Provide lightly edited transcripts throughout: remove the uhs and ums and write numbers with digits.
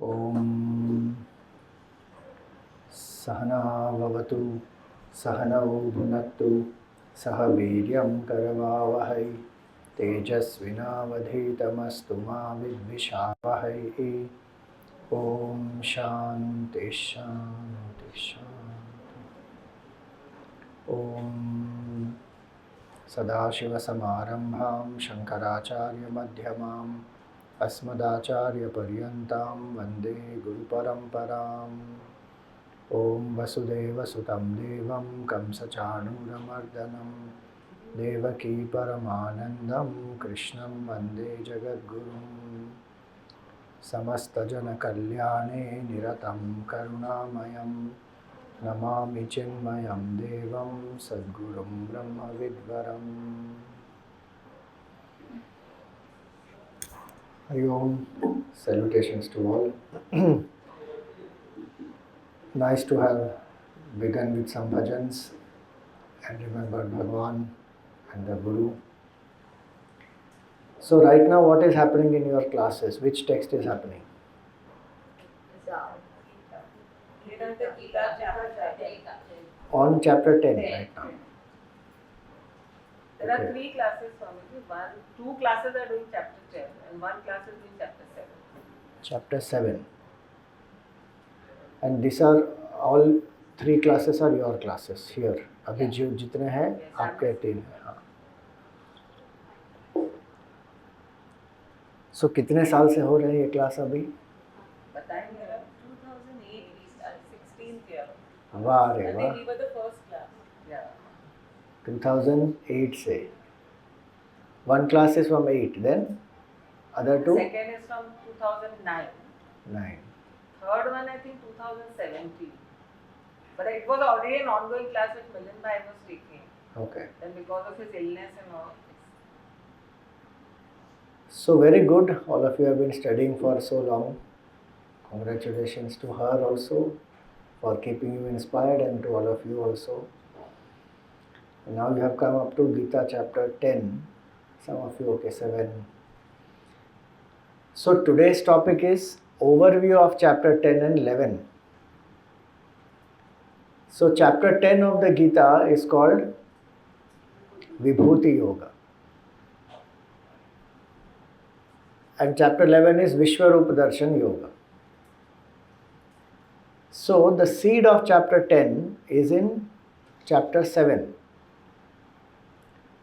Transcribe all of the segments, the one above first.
Om Sahana Vavatu Sahanau Bhunattu Sahaviryam Karavavahai Tejasvinavadhitamastu ma vidvishavahai. Om Shanti Shanti Shanti. Om Sadashivasamarambham Shankaracharya Madhyamam Asmadacharya Paryantam Vande Guru Paramparam. Om Vasudeva Sutam Devam Kamsachanuramardanam Devaki Paramanandam Krishnam Vande Jagadgurum. Samasta Jana Kalyane Niratam Karunamayam Namami Chinmayam Devam Sadgurum Brahma Vidvaram. Hari Om. Salutations to all. Nice to have begun with some bhajans and remembered Bhagwan and the Guru. So right now what is happening in your classes? Which text is happening? On chapter 10 right now. There are 3 classes, Swamiji. 2 classes are doing chapter 10 and 1 class is doing chapter 7. Chapter 7. And these are all 3 classes are your classes here. अभी जो जितने हैं आपके 3 हैं. हाँ. So कितने साल से हो रहे हैं ये क्लास अभी? बताएंगे 2008 we started 16th year. वाह रे I वाह. think we were the first class. Yeah. 2008 से. One class is from 8, then other 2? Second is from 2009. 9. Third one I think 2017. But it was already an ongoing class which Milind Bhai was taking. Okay. Then because of his illness and all. So very good. All of you have been studying for so long. Congratulations to her also for keeping you inspired, and to all of you also. And now you have come up to Geeta chapter 10. Some of you, okay, 7. So today's topic is overview of chapter 10 and 11. So chapter 10 of the Gita is called Vibhuti Yoga. And chapter 11 is Vishwarupa Darshan Yoga. So the seed of chapter 10 is in chapter 7.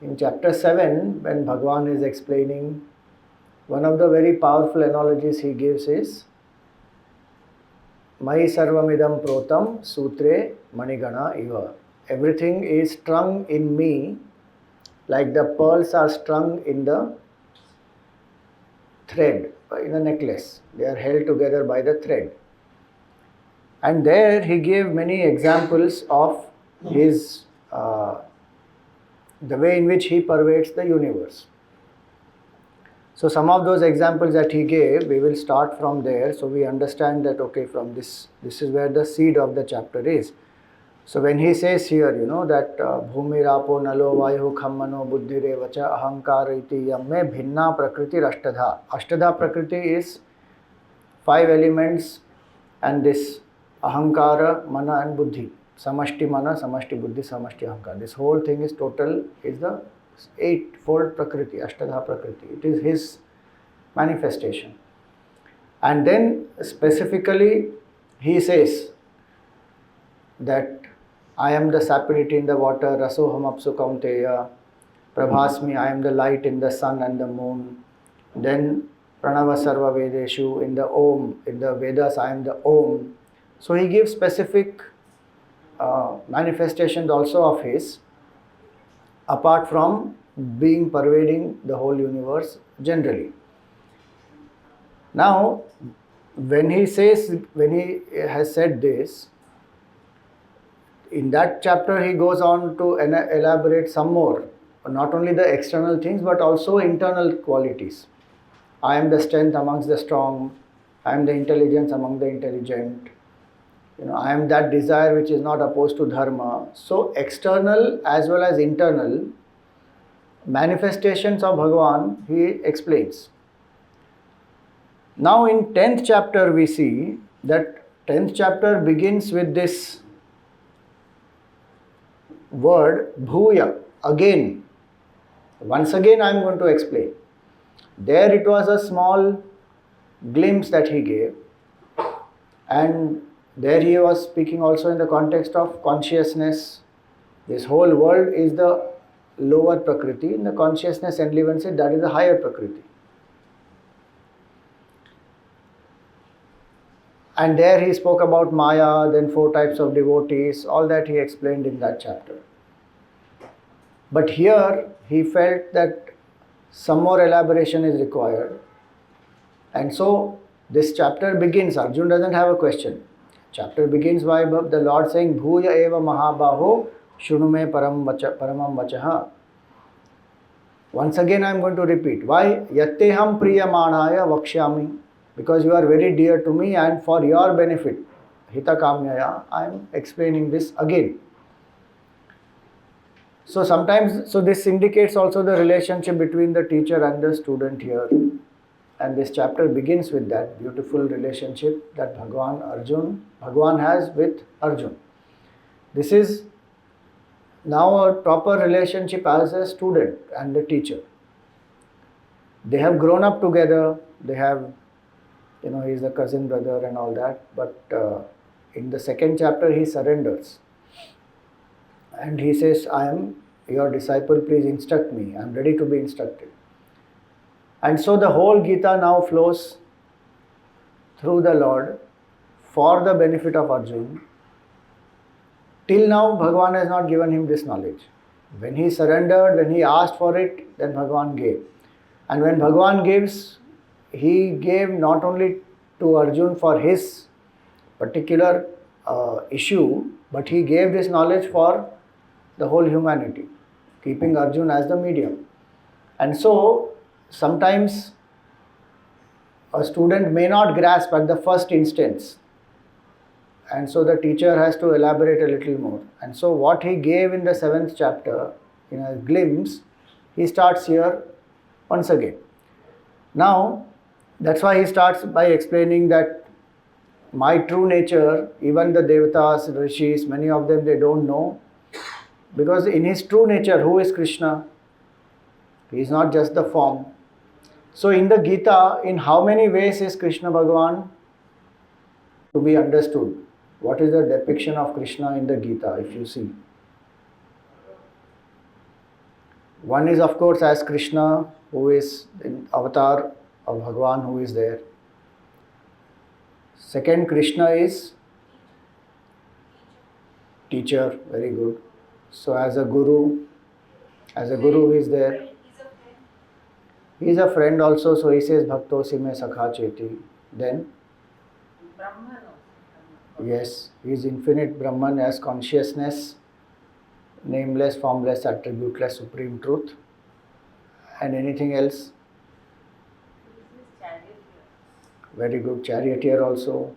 In chapter 7, when Bhagwan is explaining, one of the very powerful analogies he gives is Mai sarvamidam protam sutre manigana iva. Everything is strung in me like the pearls are strung in the thread, in a necklace. They are held together by the thread. And there he gave many examples of his the way in which he pervades the universe. So some of those examples that he gave, we will start from there, so we understand that okay, from this is where the seed of the chapter is. So when he says here, that bhumi rapo nalo vayu khammano buddhire vacha ahankara iti yamme bhinna prakriti ashtadha. Ashtadha prakriti is 5 elements, and this ahankara, mana and buddhi. Samashti mana, samashti buddhi, samashti ahankara. This whole thing is total, is the 8-fold prakriti, ashtadha prakriti. It is his manifestation. And then specifically he says that I am the sapidity in the water, rasoham apsu kaunteya, prabhasmi, I am the light in the sun and the moon. Then pranava sarva vedeshu, in the om, in the Vedas I am the om. So he gives specific manifestations also of his, apart from being pervading the whole universe generally. Now, when he has said this, in that chapter he goes on to elaborate some more, not only the external things but also internal qualities. I am the strength amongst the strong, I am the intelligence among the intelligent, I am that desire which is not opposed to dharma. So external as well as internal manifestations of Bhagavan he explains. Now in 10th chapter we see that 10th chapter begins with this word bhuya, again. Once again I am going to explain. There it was a small glimpse that he gave, and there he was speaking also in the context of consciousness. This whole world is the lower prakriti. In the consciousness enlivened it, that is the higher prakriti. And there he spoke about Maya, then 4 types of devotees, all that he explained in that chapter. But here he felt that some more elaboration is required. And so this chapter begins, Arjun doesn't have a question. Chapter begins by the Lord saying, Bhuya eva mahabaho shunume paramam vachaha. Once again I am going to repeat. Why? Yatteham priyamanaya vakshyami. Because you are very dear to me and for your benefit, hitakamyaya, I am explaining this again. So sometimes, so this indicates also the relationship between the teacher and the student here. And this chapter begins with that beautiful relationship that Bhagwan has with Arjun. This is now a proper relationship as a student and the teacher. They have grown up together, they have, he is the cousin brother and all that, but in the second chapter he surrenders. And he says, I am your disciple, please instruct me, I am ready to be instructed. And so the whole Gita now flows through the Lord for the benefit of Arjun. Till now, Bhagwan has not given him this knowledge. When he surrendered, when he asked for it, then Bhagwan gave. And when Bhagwan gives, he gave not only to Arjun for his particular issue, but he gave this knowledge for the whole humanity, keeping Arjun as the medium. And so, sometimes a student may not grasp at the first instance, and so the teacher has to elaborate a little more. And so what he gave in the 7th chapter, in a glimpse, he starts here once again. Now, that's why he starts by explaining that my true nature, even the Devatas, Rishis, many of them, they don't know. Because in his true nature, who is Krishna? He is not just the form. So in the Gita, in how many ways is Krishna Bhagavan to be understood? What is the depiction of Krishna in the Gita, if you see? One is, of course, as Krishna, who is in avatar of Bhagavan, who is there. Second, Krishna is teacher, very good. So as a guru he is there. He is a friend also, so he says, Bhaktosi me sakha cheti. Then, Brahman. yes, he is infinite Brahman as consciousness, nameless, formless, attributeless, supreme truth. And anything else? Very good, charioteer also.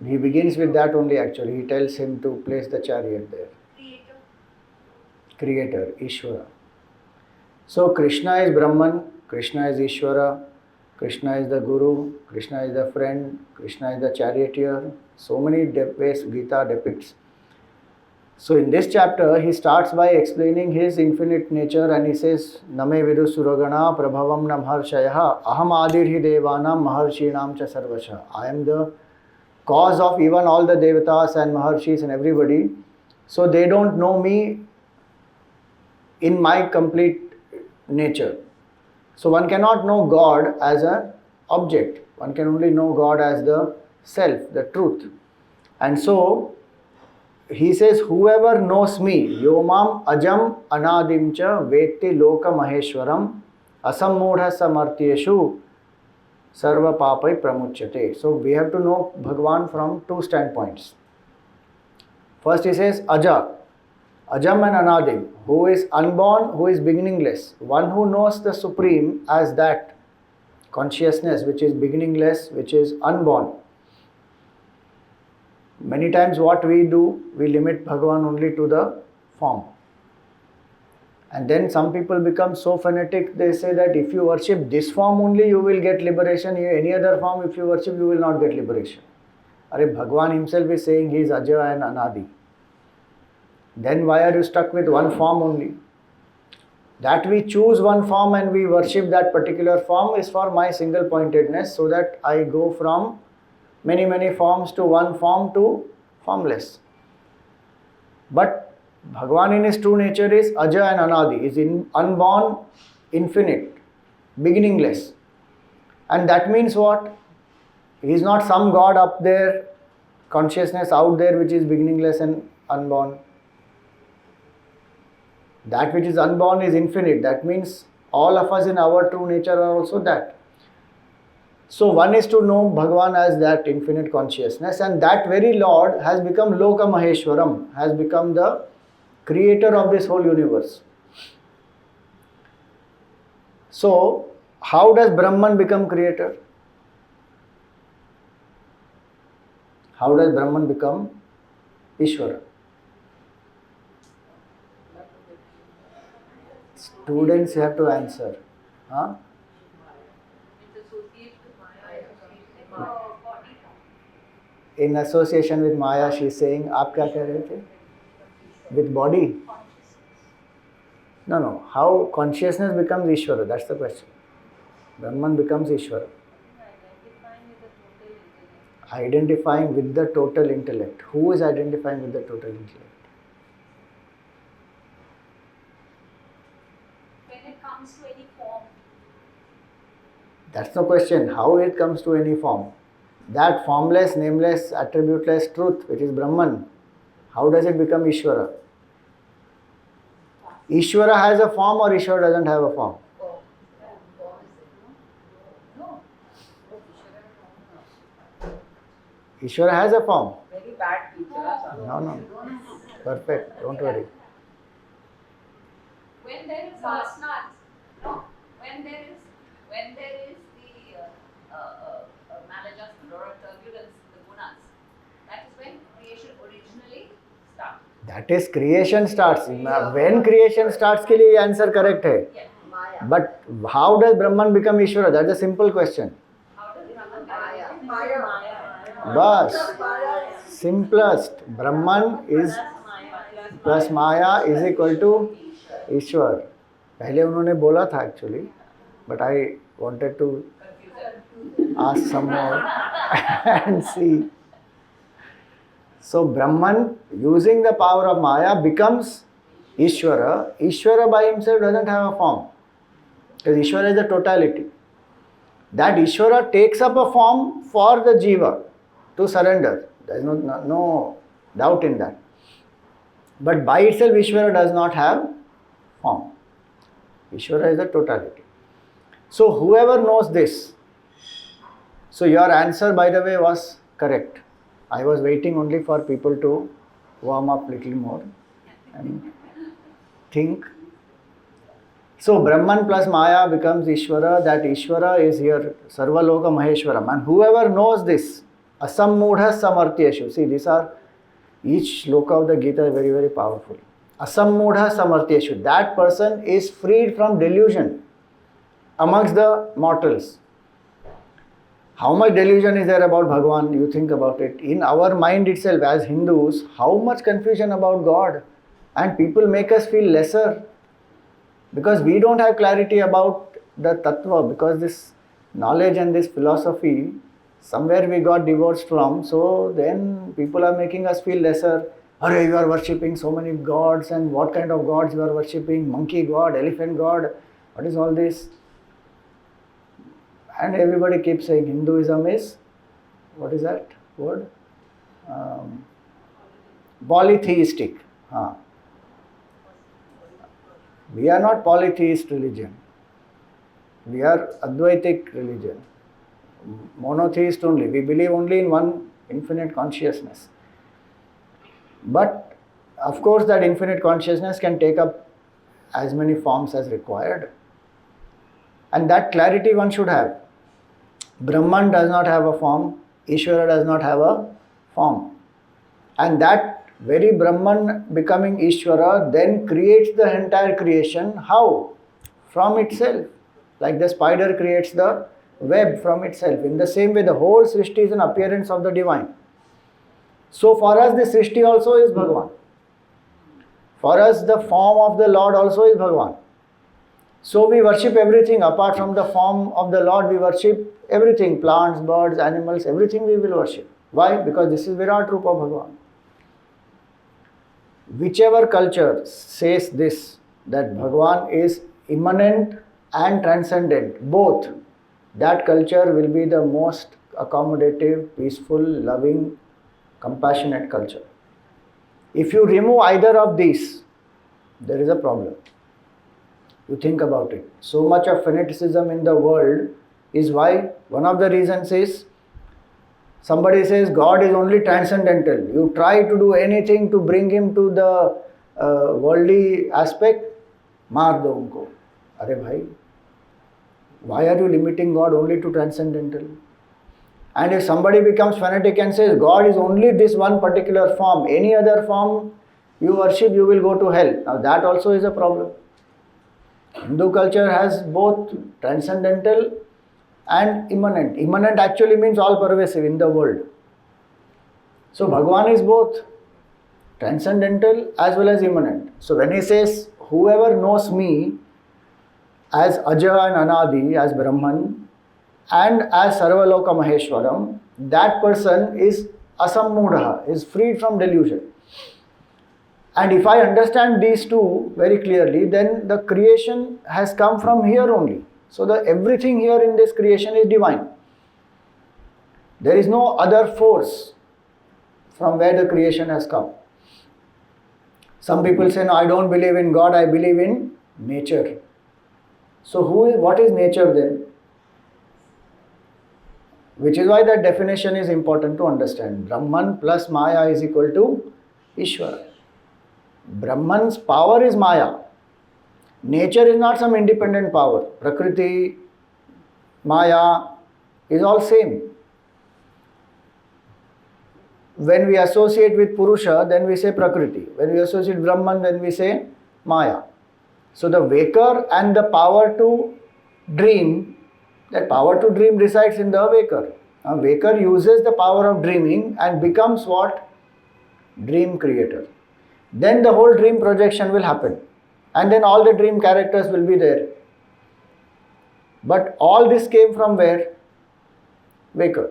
He begins with that only actually. He tells him to place the chariot there. Creator, Ishvara. So Krishna is Brahman, Krishna is Ishvara, Krishna is the Guru, Krishna is the friend, Krishna is the charioteer. So many ways Gita depicts. So in this chapter, he starts by explaining his infinite nature and he says, Name vidu suragana prabhavam na maharshayah aham adirhi devanam maharshinam cha sarvasha. I am the cause of even all the devatas and maharshis and everybody. So they don't know me in my complete nature. So one cannot know God as an object. One can only know God as the self, the truth. And so he says, whoever knows me, yomam ajam anadim cha vetti loka maheshwaram asammudha samartyeshu sarva papai pramuchyate. So we have to know Bhagwan from 2 standpoints. First he says Aja, Ajam and Anadim, who is unborn, who is beginningless. One who knows the Supreme as that consciousness which is beginningless, which is unborn. Many times what we do, we limit Bhagavan only to the form. And then some people become so fanatic, they say that if you worship this form only, you will get liberation. Any other form, if you worship, you will not get liberation. Are Bhagwan himself is saying he is Aja and Anadi. Then why are you stuck with one form only? That we choose one form and we worship that particular form is for my single pointedness, so that I go from many forms to one form to formless. But Bhagwan in his true nature is Aja and Anadi, is unborn, infinite, beginningless. And that means what? He is not some God up there, consciousness out there which is beginningless and unborn. That which is unborn is infinite. That means all of us in our true nature are also that. So one is to know Bhagwan as that infinite consciousness, and that very Lord has become Loka Maheshwaram, has become the creator of this whole universe. So how does Brahman become creator? How does Brahman become Ishvara? Students, you have to answer. Huh? In association with Maya, she is saying, आप क्या कह रहे थे? With body? No. How consciousness becomes Ishvara? That's the question. Brahman becomes Ishvara. Identifying with the total intellect. Who is identifying with the total intellect? When it comes to any form. That's the question. How it comes to any form? That formless, nameless, attributeless truth, which is Brahman, how does it become Ishvara? Ishvara has a form or Ishvara doesn't have a form? Ishvara has a form. Very bad teacher. No. Perfect. Don't worry. When there is vasanas, no. When there is the maladjustment or a turbulence in the gunas, that is when creation originally starts. That is creation starts. When creation starts के लिए answer correct है. Yes. But how does Brahman become Ishvara? That's a simple question. How does Brahman Bas. Simplest. Brahman is plus Maya is equal to Ishwar. पहले उन्होंने बोला था actually, but I wanted to ask some more and see. So Brahman, using the power of Maya, becomes Ishvara. Ishvara by himself doesn't have a form, because Ishvara is the totality. That Ishvara takes up a form for the Jiva to surrender. There is no doubt in that. But by itself, Ishvara does not have form. Ishvara is the totality. So whoever knows this, so your answer, by the way, was correct. I was waiting only for people to warm up little more and think. So Brahman plus Maya becomes Ishvara. That Ishvara is here, Sarvaloka Maheshwaram. And whoever knows this, Asammudha Samartyeshu. See, these are, each shloka of the Gita is very, very powerful. Asammudha Samartyeshu. That person is freed from delusion amongst the mortals. How much delusion is there about Bhagwan? You think about it. In our mind itself, as Hindus, how much confusion about God. And people make us feel lesser, because we don't have clarity about the tattva, because this knowledge and this philosophy, somewhere we got divorced from. So then people are making us feel lesser. Arey, you are worshipping so many gods, and what kind of gods you are worshipping? Monkey god, elephant god, what is all this? And everybody keeps saying Hinduism is, what is that word? Polytheistic. We are not polytheist religion. We are Advaitic religion. Monotheist only. We believe only in one infinite consciousness. But of course that infinite consciousness can take up as many forms as required. And that clarity one should have. Brahman does not have a form. Ishvara does not have a form. And that Very Brahman becoming Ishvara then creates the entire creation. How? From itself. Like the spider creates the web from itself. In the same way, the whole Srishti is an appearance of the divine. So for us, the Srishti also is Bhagavan. For us, the form of the Lord also is Bhagavan. So we worship everything apart from the form of the Lord. We worship everything, plants, birds, animals, everything we will worship. Why? Because this is Virat Rupa Bhagavan. Whichever culture says this, that Bhagavan is immanent and transcendent, both, that culture will be the most accommodative, peaceful, loving, compassionate culture. If you remove either of these, there is a problem. You think about it. So much of fanaticism in the world is why one of the reasons is somebody says God is only transcendental. You try to do anything to bring him to the worldly aspect, maar do unko. Arey bhai, why are you limiting God only to transcendental? And if somebody becomes fanatic and says God is only this one particular form, any other form you worship, you will go to hell. Now that also is a problem. Hindu culture has both transcendental and immanent. Immanent actually means all pervasive in the world. So Bhagavan is both transcendental as well as immanent. So when he says, whoever knows me as Aja and Anadi, as Brahman, and as Sarvaloka Maheshwaram, that person is asammudha, is freed from delusion. And if I understand these two very clearly, then the creation has come from here only. So everything here in this creation is divine. There is no other force from where the creation has come. Some people say, no, I don't believe in God, I believe in nature. So what is nature then? Which is why that definition is important to understand. Brahman plus Maya is equal to Ishvara. Brahman's power is Maya. Nature is not some independent power. Prakriti, Maya is all same. When we associate with Purusha, then we say Prakriti. When we associate Brahman, then we say Maya. So the waker and the power to dream, that power to dream resides in the waker. A waker uses the power of dreaming and becomes what? Dream creator. Then the whole dream projection will happen. And then all the dream characters will be there. But all this came from where? Waker.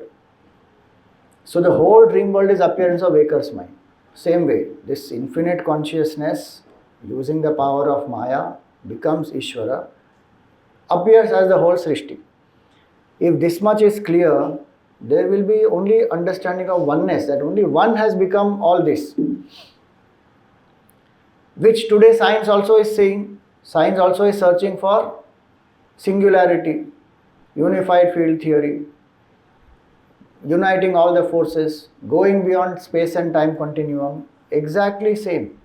So the whole dream world is appearance of waker's mind. Same way, this infinite consciousness using the power of Maya becomes Ishvara, appears as the whole Srishti. If this much is clear, there will be only understanding of oneness, that only one has become all this. Which today science also is saying. Science also is searching for singularity, unified field theory, uniting all the forces, going beyond space and time continuum, exactly same.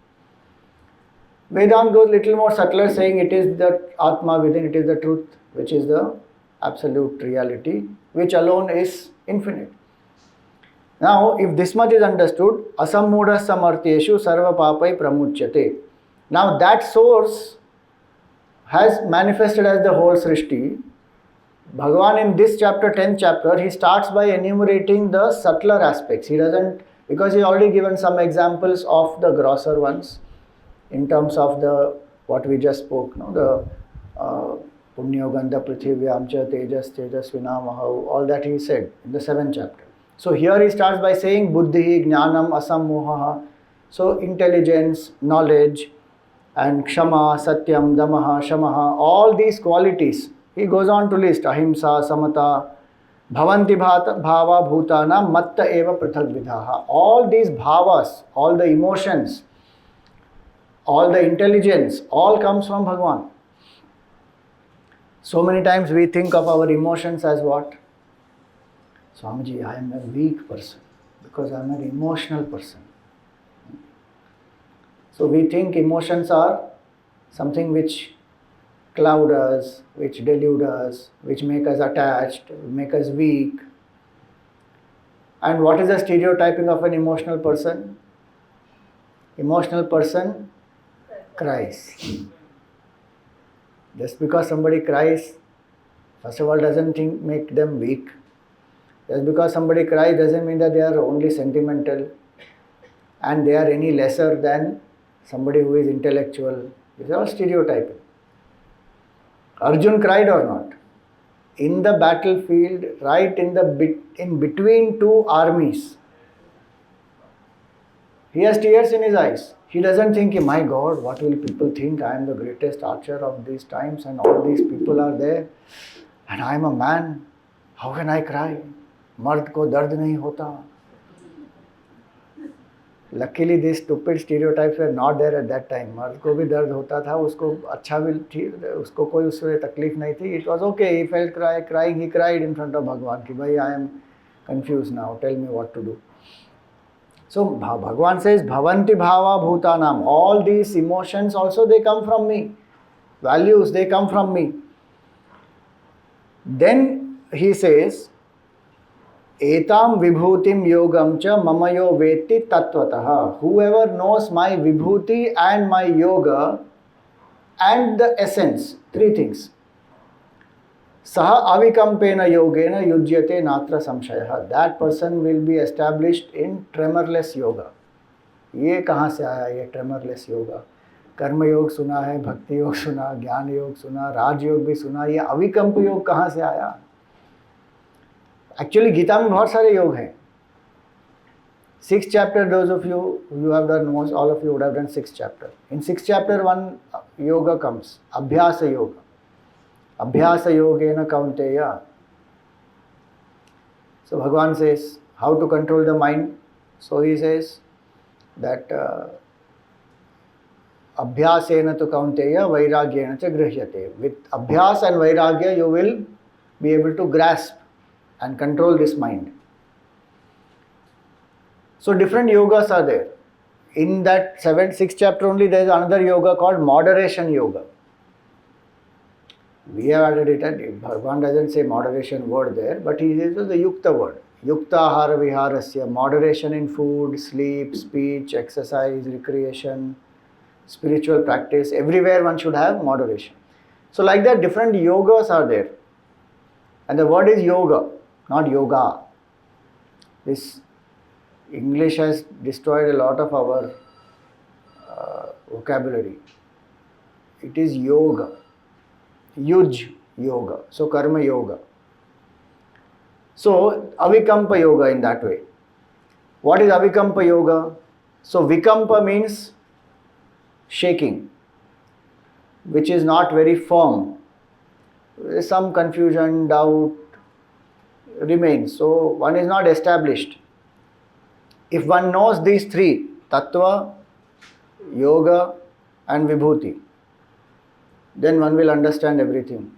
Vedanta goes little more subtler, saying it is the Atma within, it is the truth, which is the absolute reality, which alone is infinite. Now, if this much is understood, asammudha samartyeshu sarva papai pramuchyate. Now that source has manifested as the whole Srishti. Bhagavan in this chapter, 10th chapter, he starts by enumerating the subtler aspects. He doesn't, because he already given some examples of the grosser ones in terms of the, what we just spoke, the Punyo Gandha Prithivya Amcha Tejas Tejas Vinamahav, all that he said in the 7th chapter. So here he starts by saying Buddhi, Jnanam, Asammoha. So intelligence, knowledge, and Kshama, Satyam, Damaha, Shamaha, all these qualities. He goes on to list Ahimsa, Samata, Bhavanti Bhava Bhutana, Matta Eva Prithak Vidhaha. All these bhavas, all the emotions, all the intelligence, all comes from Bhagavan. So many times we think of our emotions as what? Swamiji, I am a weak person because I am an emotional person. So we think emotions are something which cloud us, which delude us, which make us attached, make us weak. And what is the stereotyping of an emotional person? Emotional person cries. Just because somebody cries, first of all, doesn't make them weak. Just because somebody cries doesn't mean that they are only sentimental and they are any lesser than somebody who is intellectual. These are all stereotyping. Arjun cried or not? In the battlefield, right in between two armies, he has tears in his eyes. He doesn't think, my God, what will people think? I am the greatest archer of these times and all these people are there and I am a man. How can I cry? मर्द को दर्द नहीं होता. Luckily, these stupid stereotypes were not there at that time. मर्द को भी दर्द होता था, उसको अच्छा भी ठीक, उसको कोई उससे तकलीफ नहीं थी. It was okay. He felt crying. He cried in front of भगवान कि भाई I am confused now. Tell me what to do. So Bhagavan says, Bhavanti Bhava Bhutanam. All these emotions also they come from me. Values they come from me. Then he says, Etam Vibhutim Yogam cha Mamayo Veti Tattvataha. Whoever knows my Vibhuti and my yoga and the essence, three things. Saha avikampena yogena yujyate natra samshayah. That person will be established in tremorless yoga. ये कहाँ से आया ये tremorless yoga? कर्म योग सुना है, भक्ति योग सुना, ज्ञान योग सुना, राज योग भी सुना, ये अविकम्प योग कहाँ से आया? Actually गीता में बहुत सारे योग हैं. 6th chapter, those of you have done, most all of you would have done 6th chapter. In 6th chapter one yoga comes, abhyasa yoga. Abhyasa yogena kaunteya. So Bhagavan says how to control the mind. So he says that abhyasena tu kaunteya vairagyena cha grihyate. With abhyas and vairagya you will be able to grasp and control this mind. So different yogas are there. In that 6th chapter only there is another yoga called moderation yoga. We have added it. Bhagavan doesn't say moderation word there, but he uses the yukta word. Yukta ahara viharasya. Moderation in food, sleep, speech, exercise, recreation, spiritual practice. Everywhere one should have moderation. So like that different yogas are there. And the word is yoga, not yoga. This English has destroyed a lot of our vocabulary. It is yoga. Yuj yoga. So karma yoga. So avikampa yoga in that way. What is avikampa yoga? So vikampa means shaking, which is not very firm. Some confusion, doubt remains. So one is not established. If one knows these three, tattva, yoga and vibhuti, then one will understand everything.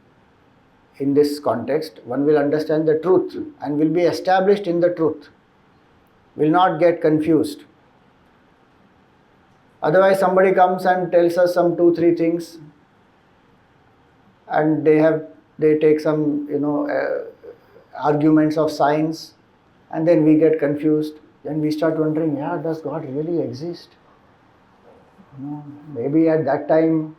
In this context, one will understand the truth and will be established in the truth. Will not get confused. Otherwise, somebody comes and tells us some 2-3 things, and they take some arguments of science, and then we get confused. Then we start wondering, does God really exist? Maybe at that time,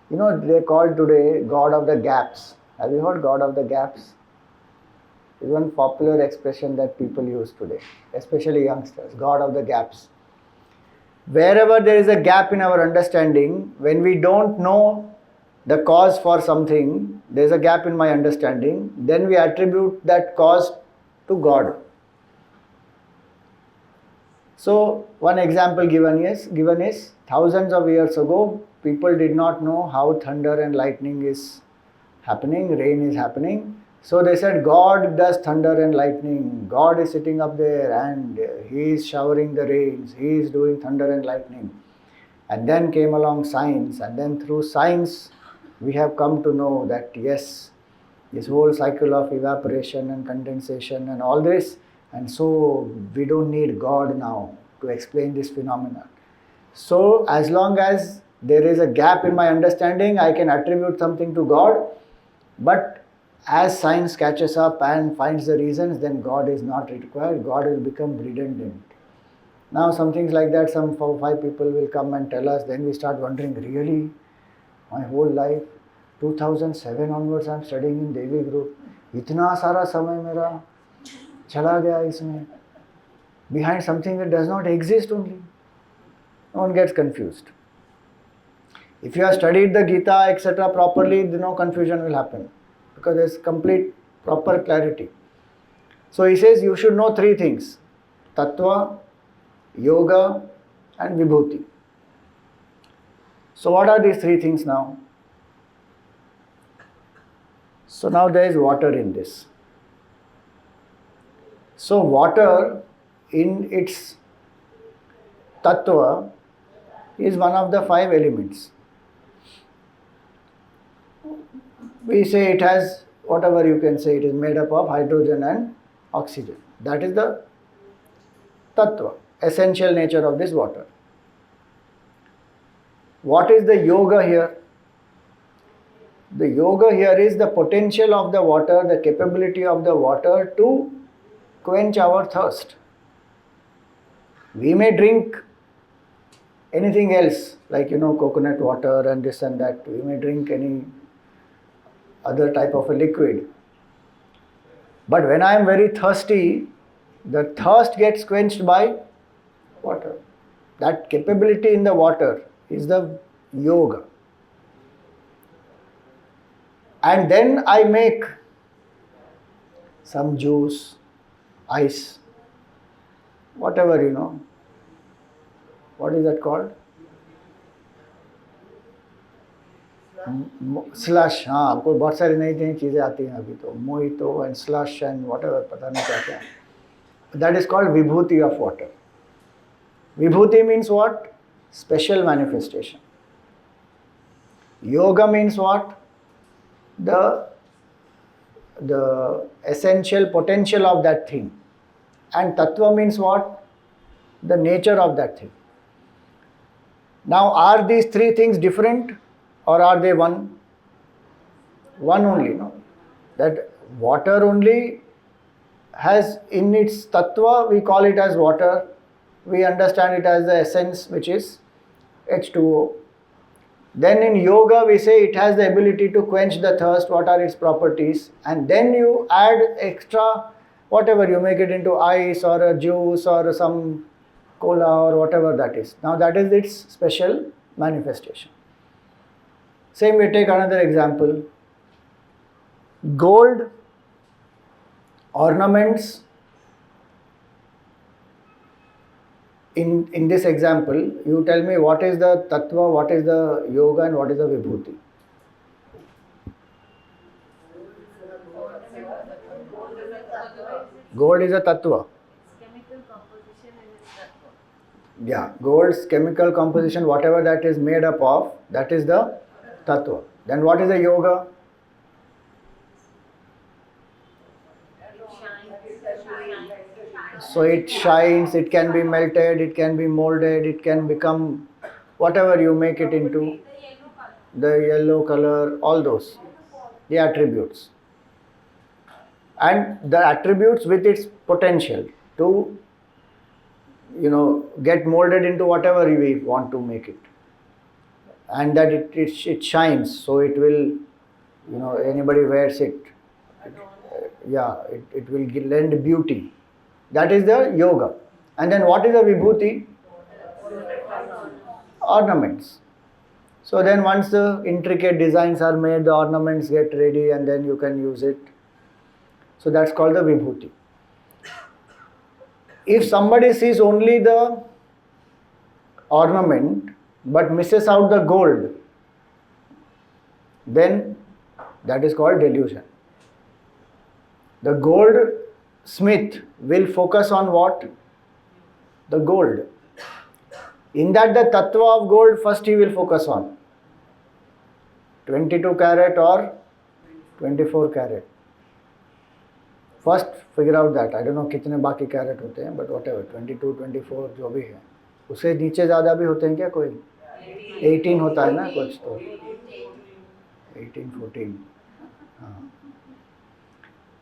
they call today God of the gaps. Have you heard God of the gaps? It's one popular expression that people use today, especially youngsters, God of the gaps. Wherever there is a gap in our understanding, when we don't know the cause for something, there is a gap in my understanding, then we attribute that cause to God. So, one example given is thousands of years ago, people did not know how thunder and lightning is happening, rain is happening. So they said, God does thunder and lightning. God is sitting up there and He is showering the rains. He is doing thunder and lightning. And then came along science, and then through science, we have come to know that yes, this whole cycle of evaporation and condensation and all this, and so we don't need God now to explain this phenomenon. So as long as there is a gap in my understanding, I can attribute something to God, but as science catches up and finds the reasons, then God is not required. God will become redundant. Now some things like that, some 4-5 people will come and tell us, then we start wondering, really? My whole life, 2007 onwards I am studying in Devi group. इतना सारा समय मेरा चला गया इसमें. Behind something that does not exist only. No one gets confused. If you have studied the Geeta, etc. properly, no confusion will happen. Because there is complete, proper clarity. So he says you should know 3 things. Tattva, Yoga and Vibhuti. So what are these 3 things now? So now there is water in this. So water in its Tattva is one of the 5 elements. We say it has, whatever you can say, it is made up of hydrogen and oxygen. That is the Tattva, essential nature of this water. What is the yoga here? The yoga here is the potential of the water, the capability of the water to quench our thirst. We may drink anything else, like coconut water and this and that. We may drink any other type of a liquid. But when I am very thirsty, the thirst gets quenched by water. That capability in the water is the yoga. And then I make some juice, ice, whatever What is that called? Slush. हाँ, कोई बहुत सारी नई नई चीज़ें आती हैं अभी तो. Mojito and slush and whatever, पता नहीं क्या क्या. That is called vibhuti of water. Vibhuti means what? Special manifestation. Yoga means what? The essential potential of that thing. And Tattva means what? The nature of that thing. Now, are these 3 things different or are they one? One only, no? That water only has in its Tattva, we call it as water. We understand it as the essence, which is H2O. Then in yoga we say it has the ability to quench the thirst, what are its properties, and then you add extra, whatever, you make it into ice or a juice or some cola or whatever that is. Now that is its special manifestation. Same we take another example. Gold ornaments, in this example, you tell me what is the Tattva, what is the Yoga and what is the Vibhuti. Gold is a Tattva. Chemical composition and its tattva. Yeah, gold's chemical composition, whatever that is made up of, that is the Tattva. Then what is the Yoga? So it shines, it can be melted, it can be molded, it can become whatever you make it into, the yellow color, all those, the attributes. And the attributes with its potential to, get molded into whatever we want to make it. And that it shines, so it will, anybody wears it. It will lend beauty. That is the yoga. And then what is the vibhuti? Ornaments. So then once the intricate designs are made, the ornaments get ready and then you can use it. So that's called the vibhuti. If somebody sees only the ornament but misses out the gold, then that is called delusion. The gold smith will focus on what? The gold. In that the tattva of gold first he will focus on. 22 carat or 24 carat. First figure out that. I don't know कितने बाकी carat होते हैं, but whatever, 22, 24 जो भी है. उससे नीचे ज़्यादा भी होते हैं क्या कोई? 18 होता है ना कुछ तो. 18, 14.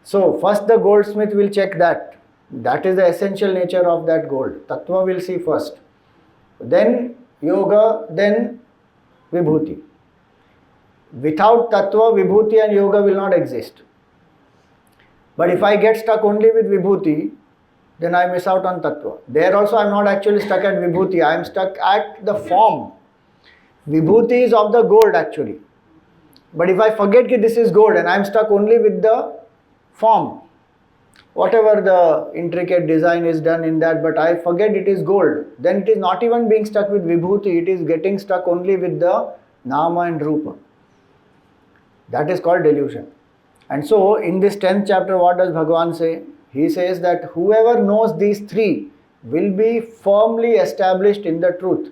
So first the goldsmith will check that That is the essential nature of that gold. Tattva will see first. Then yoga, then vibhuti. Without tattva, vibhuti and yoga will not exist. But if I get stuck only with vibhuti, then I miss out on tattva. There also I am not actually stuck at vibhuti, I am stuck at the form. Vibhuti is of the gold actually. But if I forget that this is gold and I am stuck only with the form, whatever the intricate design is done in that, but I forget it is gold, then it is not even being stuck with vibhuti, it is getting stuck only with the nama and rupa. That is called delusion. And so in this 10th chapter, what does Bhagavan say? He says that whoever knows these three will be firmly established in the truth.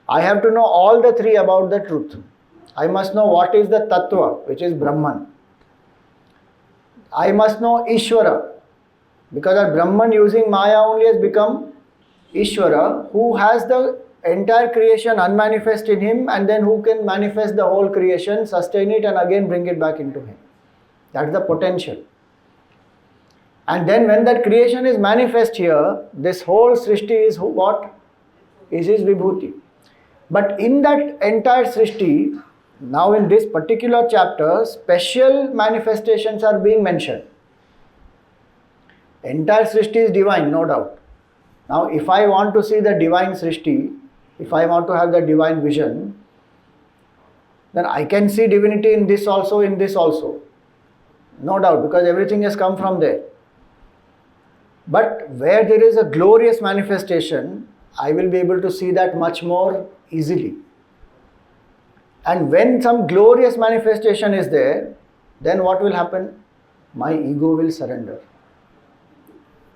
I have to know all the three about the truth. I must know what is the tattva, which is Brahman. I must know Ishvara, because that Brahman using Maya only has become Ishvara, who has the entire creation unmanifest in him, and then who can manifest the whole creation, sustain it and again bring it back into him. That is the potential. And then when that creation is manifest here, this whole Srishti is what? Is his Vibhuti. But in that entire Srishti, now in this particular chapter, special manifestations are being mentioned. Entire Srishti is divine, no doubt. Now if I want to see the divine Srishti, if I want to have the divine vision, then I can see divinity in this also, in this also. No doubt, because everything has come from there. But where there is a glorious manifestation, I will be able to see that much more easily. And when some glorious manifestation is there, then what will happen? My ego will surrender.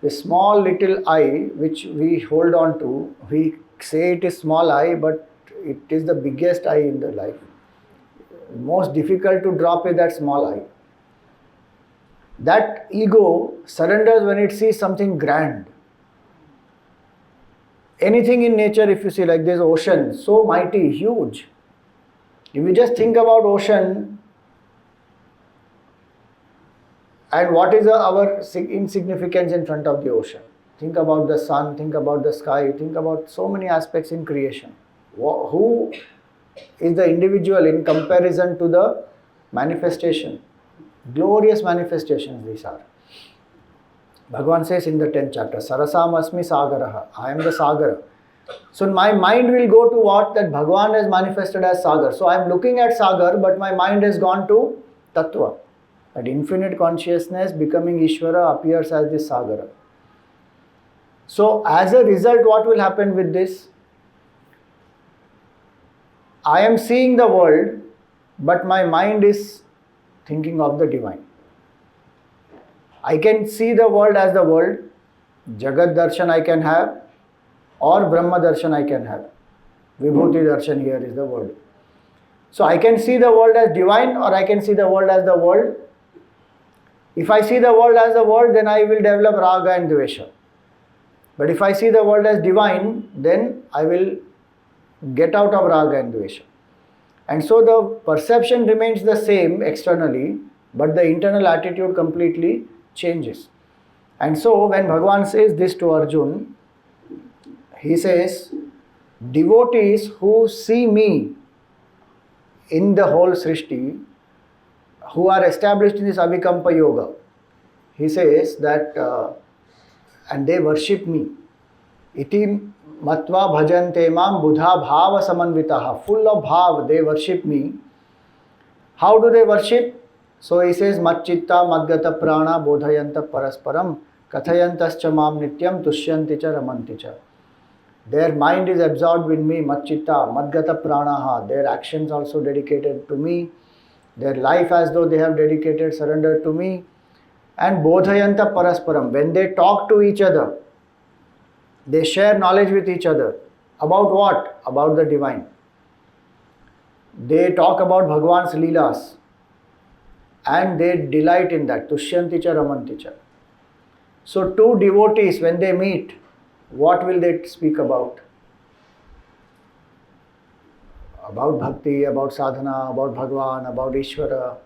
The small little I which we hold on to, we say it is small I, but it is the biggest I in the life. Most difficult to drop is that small I. That ego surrenders when it sees something grand. Anything in nature, if you see like this ocean, so mighty, huge. If you just think about ocean and what is our insignificance in front of the ocean. Think about the sun, think about the sky, think about so many aspects in creation. Who is the individual in comparison to the manifestation? Glorious manifestations these are. Bhagavan says in the 10th chapter, Sarasam asmi sagaraha, I am the Sagara. So my mind will go to what? That Bhagavan has manifested as Sagar. So I am looking at Sagar, but my mind has gone to Tattva. That infinite consciousness becoming Ishvara appears as this Sagara. So as a result, what will happen with this? I am seeing the world, but my mind is thinking of the divine. I can see the world as the world, Jagat Darshan I can have, or Brahma Darshan I can have. Vibhuti Darshan here is the word. So I can see the world as divine, or I can see the world as the world. If I see the world as the world, then I will develop Raga and Dvesha. But if I see the world as divine, then I will get out of Raga and Dvesha. And so the perception remains the same externally, but the internal attitude completely changes. And so when Bhagavan says this to Arjun, he says, devotees who see me in the whole Srishti, who are established in this Avikampa Yoga, he says that, and they worship me. Iti matva bhajante mam buddha bhava samanvitaha. Full of bhav, they worship me. How do they worship? So he says, Matchitta madgata prana bodhayanta parasparam kathayantascha mam nityam tushyanti cha ramanti cha. Their mind is absorbed in me, Matchitta, madgata pranaha. Their actions also dedicated to me. Their life as though they have dedicated, surrendered to me. And bodhayanta parasparam. When they talk to each other, they share knowledge with each other. About what? About the divine. They talk about Bhagavan's Leelas. And they delight in that. Tushyanti cha ramanti cha. So two devotees, when they meet, what will they speak about? About bhakti, about sadhana, about Bhagavan, about Ishvara.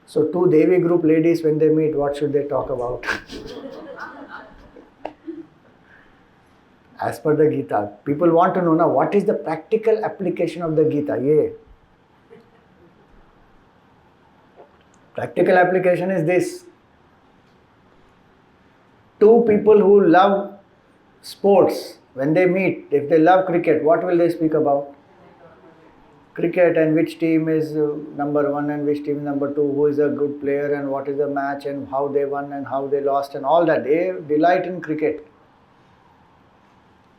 So two Devi group ladies, when they meet, what should they talk about? As per the Gita, people want to know now what is the practical application of the Gita. Yeah. Practical application is this. Two people who love sports, when they meet, if they love cricket, what will they speak about? Cricket, and which team is number one and which team is number two, who is a good player and what is the match and how they won and how they lost and all that. They delight in cricket.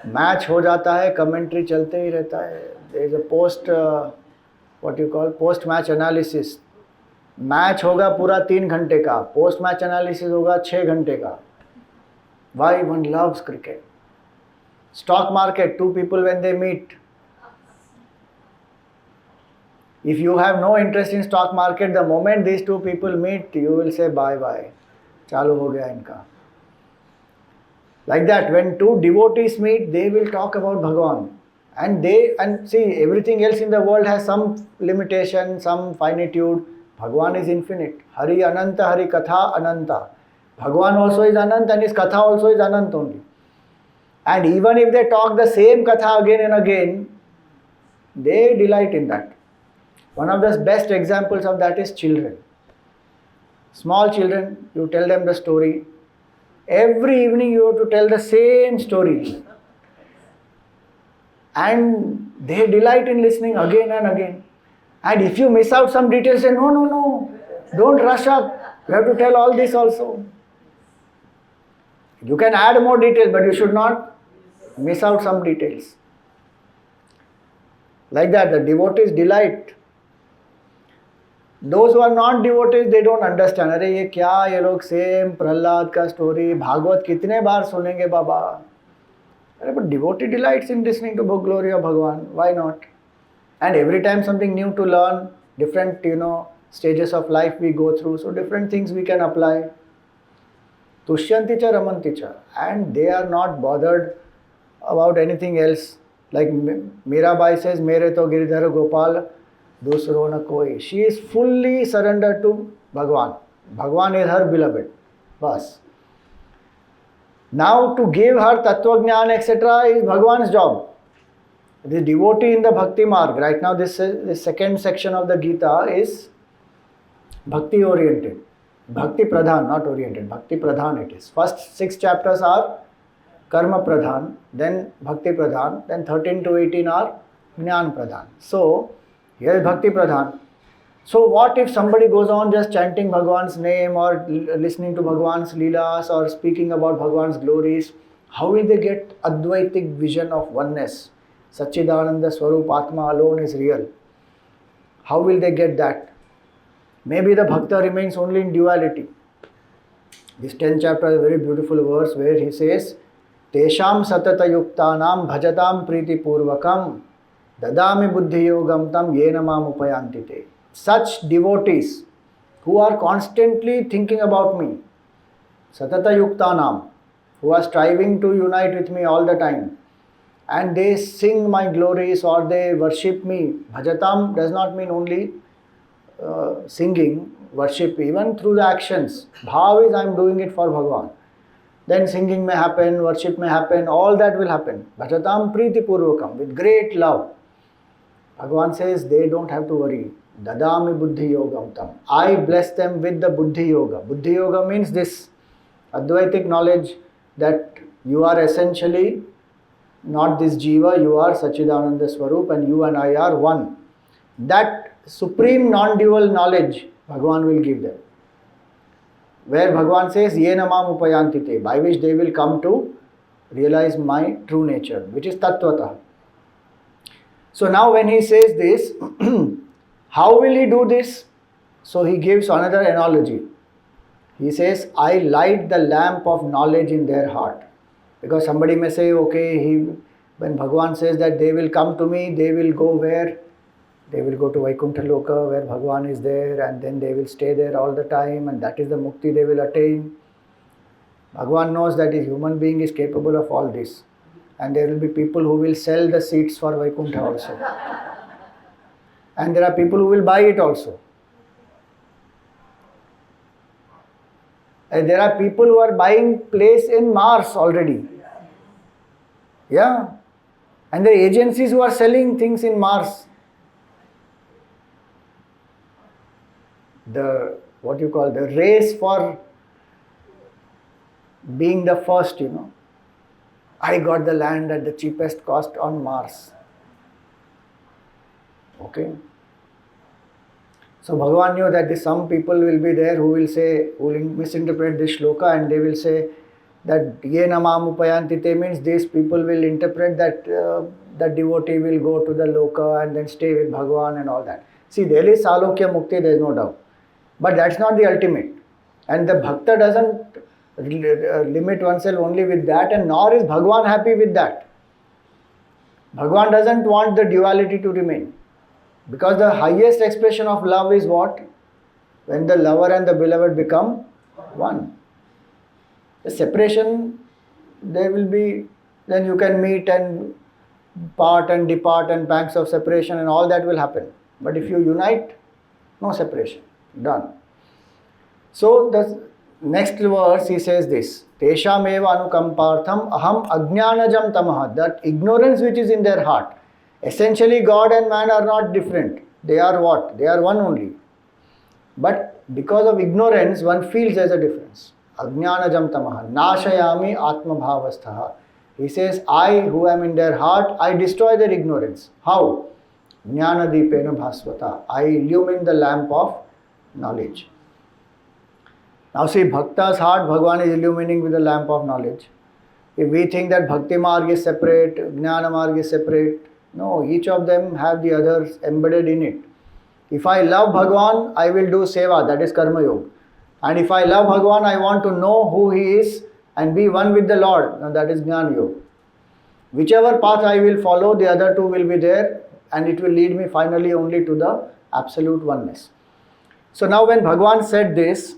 Match हो जाता है, commentary चलते ही रहता है. There is a post what you call post match analysis. Match होगा पूरा 3 घंटे का, पोस्ट मैच एनालिसिस होगा 6 घंटे का. Why one loves cricket. Stock market, to people when they meet, if you have no interest in stock market, the moment these two people meet, you will say bye bye, चालू हो गया इनका. Like that, when two devotees meet, they will talk about Bhagavan. And see, everything else in the world has some limitation, some finitude. Bhagavan is infinite. Hari Ananta, Hari Katha Ananta. Bhagavan also is Anant and his Katha also is Anant only. And even if they talk the same Katha again and again, they delight in that. One of the best examples of that is children. Small children, you tell them the story. Every evening you have to tell the same story. And they delight in listening again and again. And if you miss out some details, say, no, don't rush up. You have to tell all this also. You can add more details, but you should not miss out some details. Like that, the devotees delight. Those who are not devotees, they don't understand. अरे ये क्या, ये लोग same Prahlad का story Bhagavat कितने बार सुनेंगे बाबा. अरे but devotee delights in listening to the glory of Bhagavan. Why not? And every time something new to learn, different stages of life we go through, so different things we can apply. Tushyanti cha ramanti cha, and they are not bothered about anything else. Like Mirabai says, "Mere to Giridhar Gopal." दूसरो न कोई. She is fully surrendered to Bhagavan. Bhagavan is her beloved. Bas. Now to give her Tattva Jnana etc. is Bhagavan's job. The devotee in the Bhakti Marg, right now this second section of the Gita is Bhakti oriented. Bhakti Pradhan, not oriented. Bhakti Pradhan it is. First 6 chapters are Karma Pradhan, then Bhakti Pradhan, then 13 to 18 are Jnana Pradhan. So, here is Bhakti Pradhan. So what if somebody goes on just chanting Bhagavan's name or listening to Bhagavan's Leelas or speaking about Bhagavan's glories? How will they get Advaitic vision of oneness? Satchidananda Swarup Atma alone is real. How will they get that? Maybe the Bhakta remains only in duality. This 10th chapter is a very beautiful verse where he says, Tesham satata yuktanam bhajatam priti purvakam Dadami buddhi yogam tam yena mam upayantite. Such devotees who are constantly thinking about me, satata yuktanam, who are striving to unite with me all the time, and they sing my glories or they worship me. Bhajatam does not mean only singing, worship, even through the actions. Bhav is I am doing it for Bhagavan. Then singing may happen, worship may happen, all that will happen. Bhajatam priti purvakam, with great love. Bhagavan says they don't have to worry. Dadami buddhi yogam tam. I bless them with the buddhi yoga. Buddhi yoga means this Advaitic knowledge that you are essentially not this jiva, you are Satchidananda Swarup and you and I are one. That supreme non-dual knowledge Bhagavan will give them. Where Bhagavan says, Yena mam upayantite, by which they will come to realize my true nature, which is Tattvata. So now when he says this, how will he do this? So he gives another analogy. He says, I light the lamp of knowledge in their heart. Because somebody may say, okay, when Bhagavan says that they will come to me, they will go where? They will go to Vaikuntha Loka where Bhagavan is there and then they will stay there all the time and that is the mukti they will attain. Bhagavan knows that a human being is capable of all this. And there will be people who will sell the seats for Vaikuntha also. And there are people who will buy it also. And there are people who are buying place in Mars already. Yeah. And there are agencies who are selling things in Mars. The, what you call, the race for being the first, I got the land at the cheapest cost on Mars. Okay. So Bhagavan knew that some people will be there who will say, who will misinterpret this shloka, and they will say that yena mam upayantite means these people will interpret that the devotee will go to the loka and then stay with Bhagavan and all that. See, there is salokya mukti, there is no doubt. But that's not the ultimate. And the bhakta doesn't limit oneself only with that, and nor is Bhagavan happy with that. Bhagavan doesn't want the duality to remain. Because the highest expression of love is what? When the lover and the beloved become one. The separation, there will be, then you can meet and part and depart and pangs of separation and all that will happen. But if you unite, no separation. Done. So the next verse he says this, Tesham eva anukampartham aham ajnanajam tamaha, that ignorance which is in their heart. Essentially God and man are not different. They are what? They are one only. But because of ignorance, one feels there is a difference. Ajnanajam tamaha, nashayami atma bhavasthaha. He says, I who am in their heart, I destroy their ignorance. How? Jnana deepena bhasvata. I illumine the lamp of knowledge. Now see, Bhakta's heart, Bhagavan is illumining with the lamp of knowledge. If we think that Bhakti Marg is separate, Jnana Marg is separate, no, each of them have the others embedded in it. If I love Bhagavan, I will do seva, that is Karma Yoga. And if I love Bhagavan, I want to know who he is and be one with the Lord, now that is Jnana Yoga. Whichever path I will follow, the other two will be there and it will lead me finally only to the absolute oneness. So now when Bhagavan said this,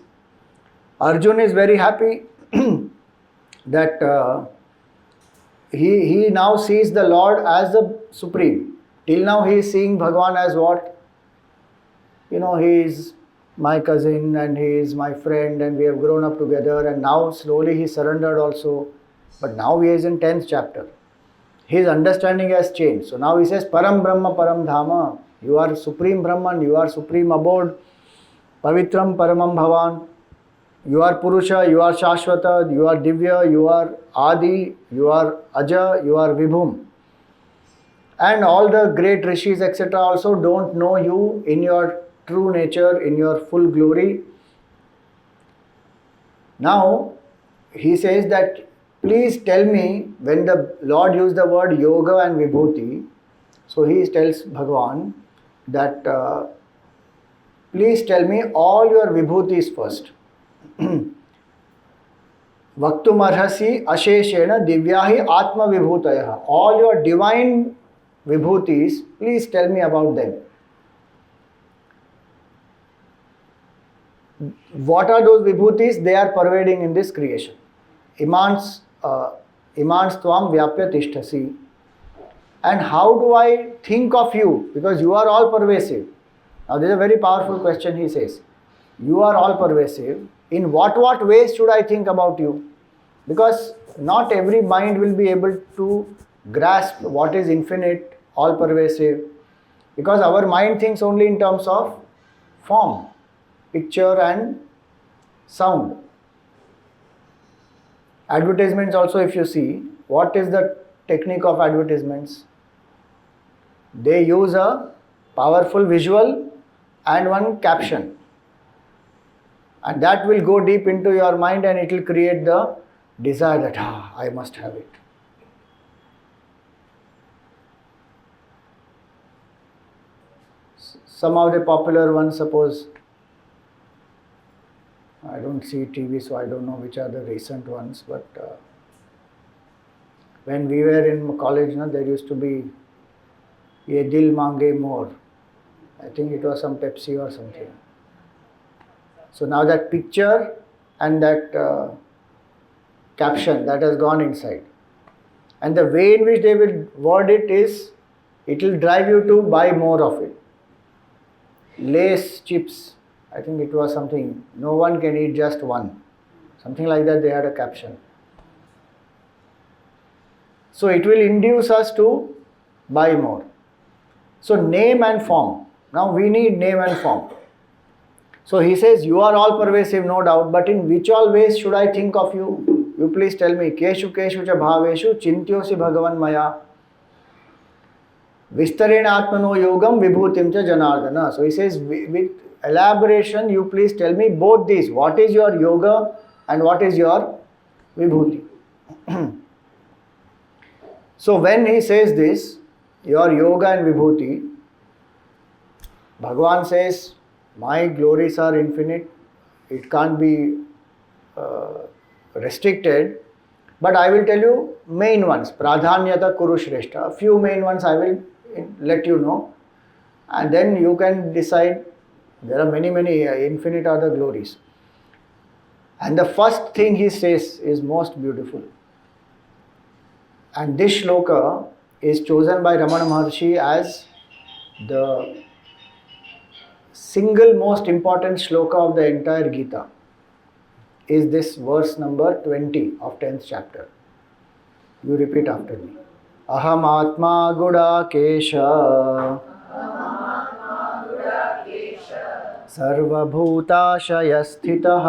Arjun is very happy that he now sees the Lord as the Supreme. Till now he is seeing Bhagavan as what? He is my cousin and he is my friend and we have grown up together, and now slowly he surrendered also. But now he is in 10th chapter. His understanding has changed. So now he says, Param Brahma Param Dhama. You are Supreme Brahman, you are Supreme Abode. Pavitram Paramam Bhavan. You are Purusha, you are Shashvata, you are Divya, you are Adi, you are Aja, you are Vibhum. And all the great rishis, etc., also don't know you in your true nature, in your full glory. Now, he says that, please tell me, when the Lord used the word yoga and vibhuti, so he tells Bhagavan that, please tell me all your vibhutis first. Vaktumarhasi asheshena divyahi atma vibhutaya. All your divine vibhutis, please tell me about them. What are those vibhutis? They are pervading in this creation. Imans tvam vyapya tishtasi. And how do I think of you? Because you are all pervasive. Now this is a very powerful question, he says. You are all pervasive. In what ways should I think about you? Because not every mind will be able to grasp what is infinite, all pervasive. Because our mind thinks only in terms of form, picture and sound. Advertisements also, if you see, what is the technique of advertisements? They use a powerful visual and one caption. And that will go deep into your mind and it will create the desire that, I must have it. Some of the popular ones, suppose, I don't see TV, so I don't know which are the recent ones, but when we were in college, there used to be Ye Dil Mange More. I think it was some Pepsi or something. So now that picture and that caption, that has gone inside. And the way in which they will word it is, it will drive you to buy more of it. Lace chips, I think it was something, no one can eat just one. Something like that they had a caption. So it will induce us to buy more. So name and form. Now we need name and form. So he says, you are all pervasive, no doubt, but in which all ways should I think of you? You please tell me. Keshu keshu cha bhaveshu chintyosi bhagavan maya. Vistarena atmano yogam vibhutim cha janardana. So he says, with elaboration, you please tell me both these. What is your yoga and what is your vibhuti? So when he says this, your yoga and vibhuti, Bhagavan says, my glories are infinite, it can't be restricted, but I will tell you main ones, pradhanyata kuru shrestha, a few main ones I will let you know, and then you can decide. There are many, infinite are the glories. And the first thing he says is most beautiful. And this shloka is chosen by Ramana Maharshi as the single most important shloka of the entire Gita. Is this verse number 20 of 10th chapter. You repeat after me. Aham atma gudakesha sarva bhutashaya sthitah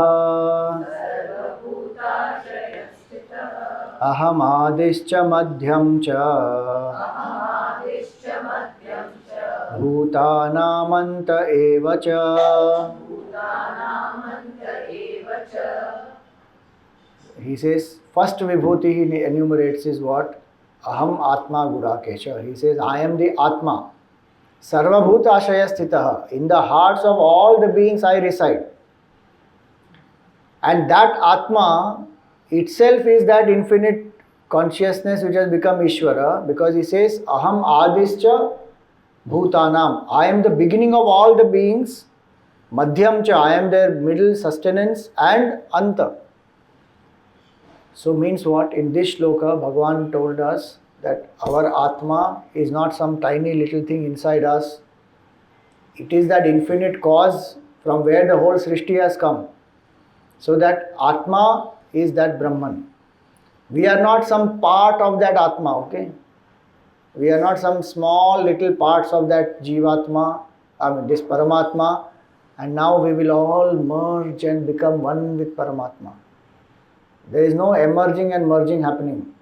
aham adischa madhyam cha bhutanamanta eva cha. He says, first vibhuti he enumerates is what? Aham atma gudakesha. He says, I am the Atma. Sarva bhutashaya sthitah. In the hearts of all the beings I reside. And that Atma itself is that infinite consciousness which has become Ishvara, because he says, Aham adischa bhutanam. I am the beginning of all the beings. Madhyam cha. I am their middle sustenance, and anta. So means what? In this shloka, Bhagavan told us that our Atma is not some tiny little thing inside us. It is that infinite cause from where the whole Srishti has come. So that Atma is that Brahman. We are not some part of that Atma, okay? We are not some small little parts of that Jivatma, this Paramatma, and now we will all merge and become one with Paramatma. There is no emerging and merging happening.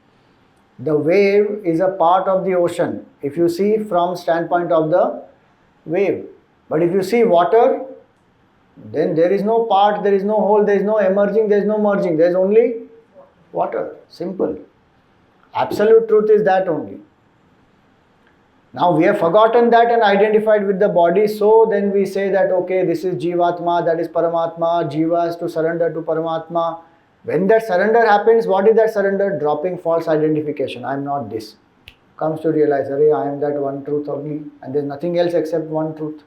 The wave is a part of the ocean, if you see from standpoint of the wave. But if you see water, then there is no part, there is no whole, there is no emerging, there is no merging. There is only water. Simple. Absolute truth is that only. Now we have forgotten that and identified with the body, so then we say that okay, this is Jivatma, that is Paramatma, Jiva has to surrender to Paramatma. When that surrender happens, what is that surrender? Dropping false identification. I am not this. Comes to realize, I am that one truth only, and there is nothing else except one truth.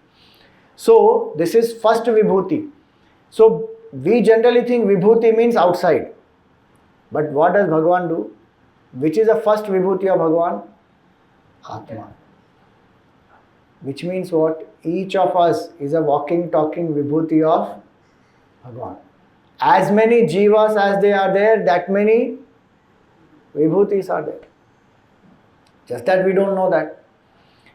So this is first vibhuti. So we generally think vibhuti means outside. But what does Bhagavan do? Which is the first vibhuti of Bhagavan? Atma. Which means what? Each of us is a walking, talking vibhuti of Bhagavan. As many jivas as they are there, that many vibhutis are there. Just that we don't know that.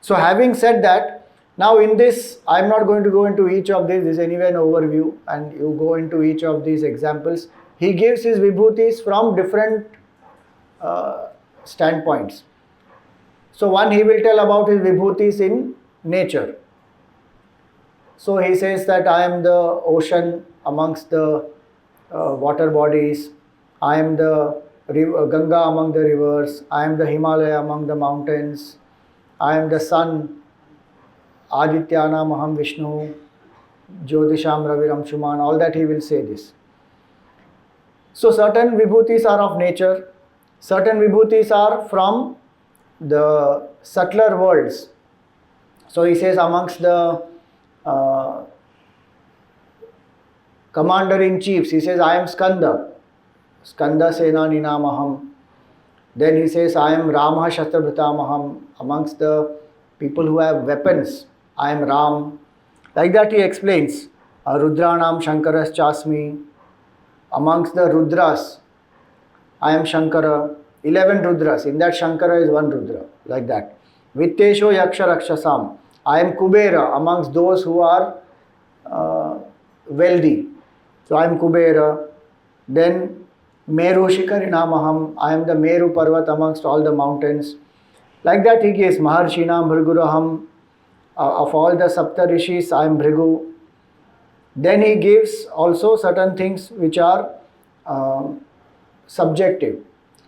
So having said that, now in this, I am not going to go into each of these. This is anyway an overview, and you go into each of these examples. He gives his vibhutis from different standpoints. So one, he will tell about his vibhutis in nature. So he says that I am the ocean amongst the water bodies, I am the Ganga among the rivers, I am the Himalaya among the mountains, I am the sun, Adityana Maham Vishnu, Jyotisham Raviram Shuman, all that he will say this. So certain vibhutis are of nature, certain vibhutis are from the subtler worlds. So he says amongst the commander-in-chiefs, he says, I am Skanda, Skanda Senani Namaham. Then he says, I am Rama Shastrabhritamaham. Amongst the people who have weapons, I am Ram. Like that he explains, Rudranam Shankaras Chasmi, Amongst the Rudras, I am Shankara. 11 Rudras. In that Shankara is one Rudra. Like that. Vittesho Yaksha Rakshasam. I am Kubera amongst those who are wealthy. So I am Kubera. Then Meru Shikarinamaham. I am the Meru Parvat amongst all the mountains. Like that he gives Maharshinam Bhriguraham. Of all the Sapta Rishis, I am Bhrigu. Then he gives also certain things which are subjective.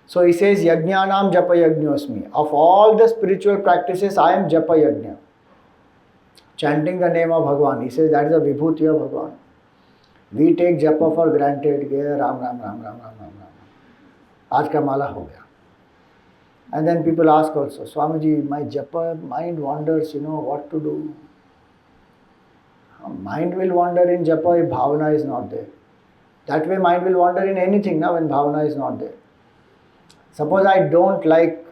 So he says Yajnanam Japa Yajñosmi. Of all the spiritual practices, I am Japa Yajna. Chanting the name of Bhagwan. He says that is a Vibhuti of Bhagwan. We take Japa for granted. Ram Ram Ram Ram Ram Ram Ram. Aaj ka mala ho gaya. And then people ask also, Swamiji, my Japa mind wanders, what to do? Mind will wander in Japa if Bhavana is not there. That way mind will wander in anything now when Bhavana is not there. Suppose I don't like,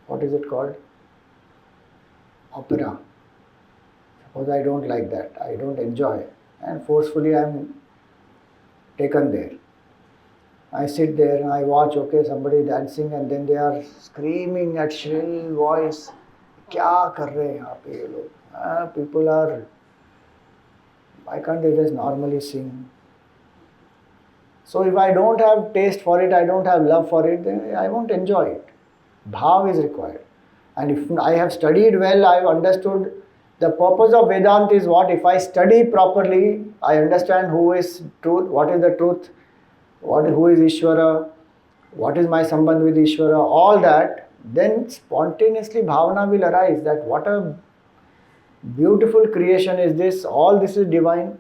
what is it called? Opera. Suppose I don't like that, I don't enjoy, and forcefully I am taken there. I sit there and I watch, okay, somebody dancing and then they are screaming at shrill voice. Kya kar rahe yahan pe ye log? People are, why can't they just normally sing? So if I don't have taste for it, I don't have love for it, then I won't enjoy it. Bhav is required. And if I have studied well, I have understood the purpose of Vedanta is what? If I study properly, I understand who is truth, what is the truth, who is Ishvara, what is my sambandh with Ishvara, all that, then spontaneously bhavana will arise that what a beautiful creation is this, all this is divine.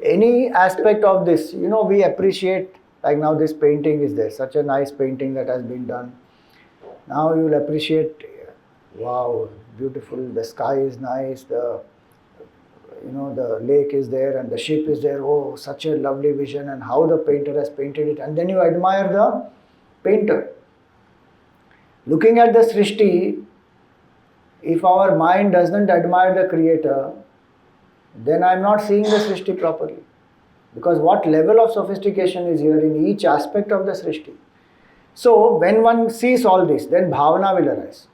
Any aspect of this, we appreciate, like now this painting is there, such a nice painting that has been done. Now you will appreciate, wow, beautiful, the sky is nice, the lake is there and the ship is there, oh, such a lovely vision, and how the painter has painted it, and then you admire the painter. Looking at the Srishti, if our mind doesn't admire the creator, then I am not seeing the Srishti properly. Because what level of sophistication is here in each aspect of the Srishti. So when one sees all this, then bhavana will arise.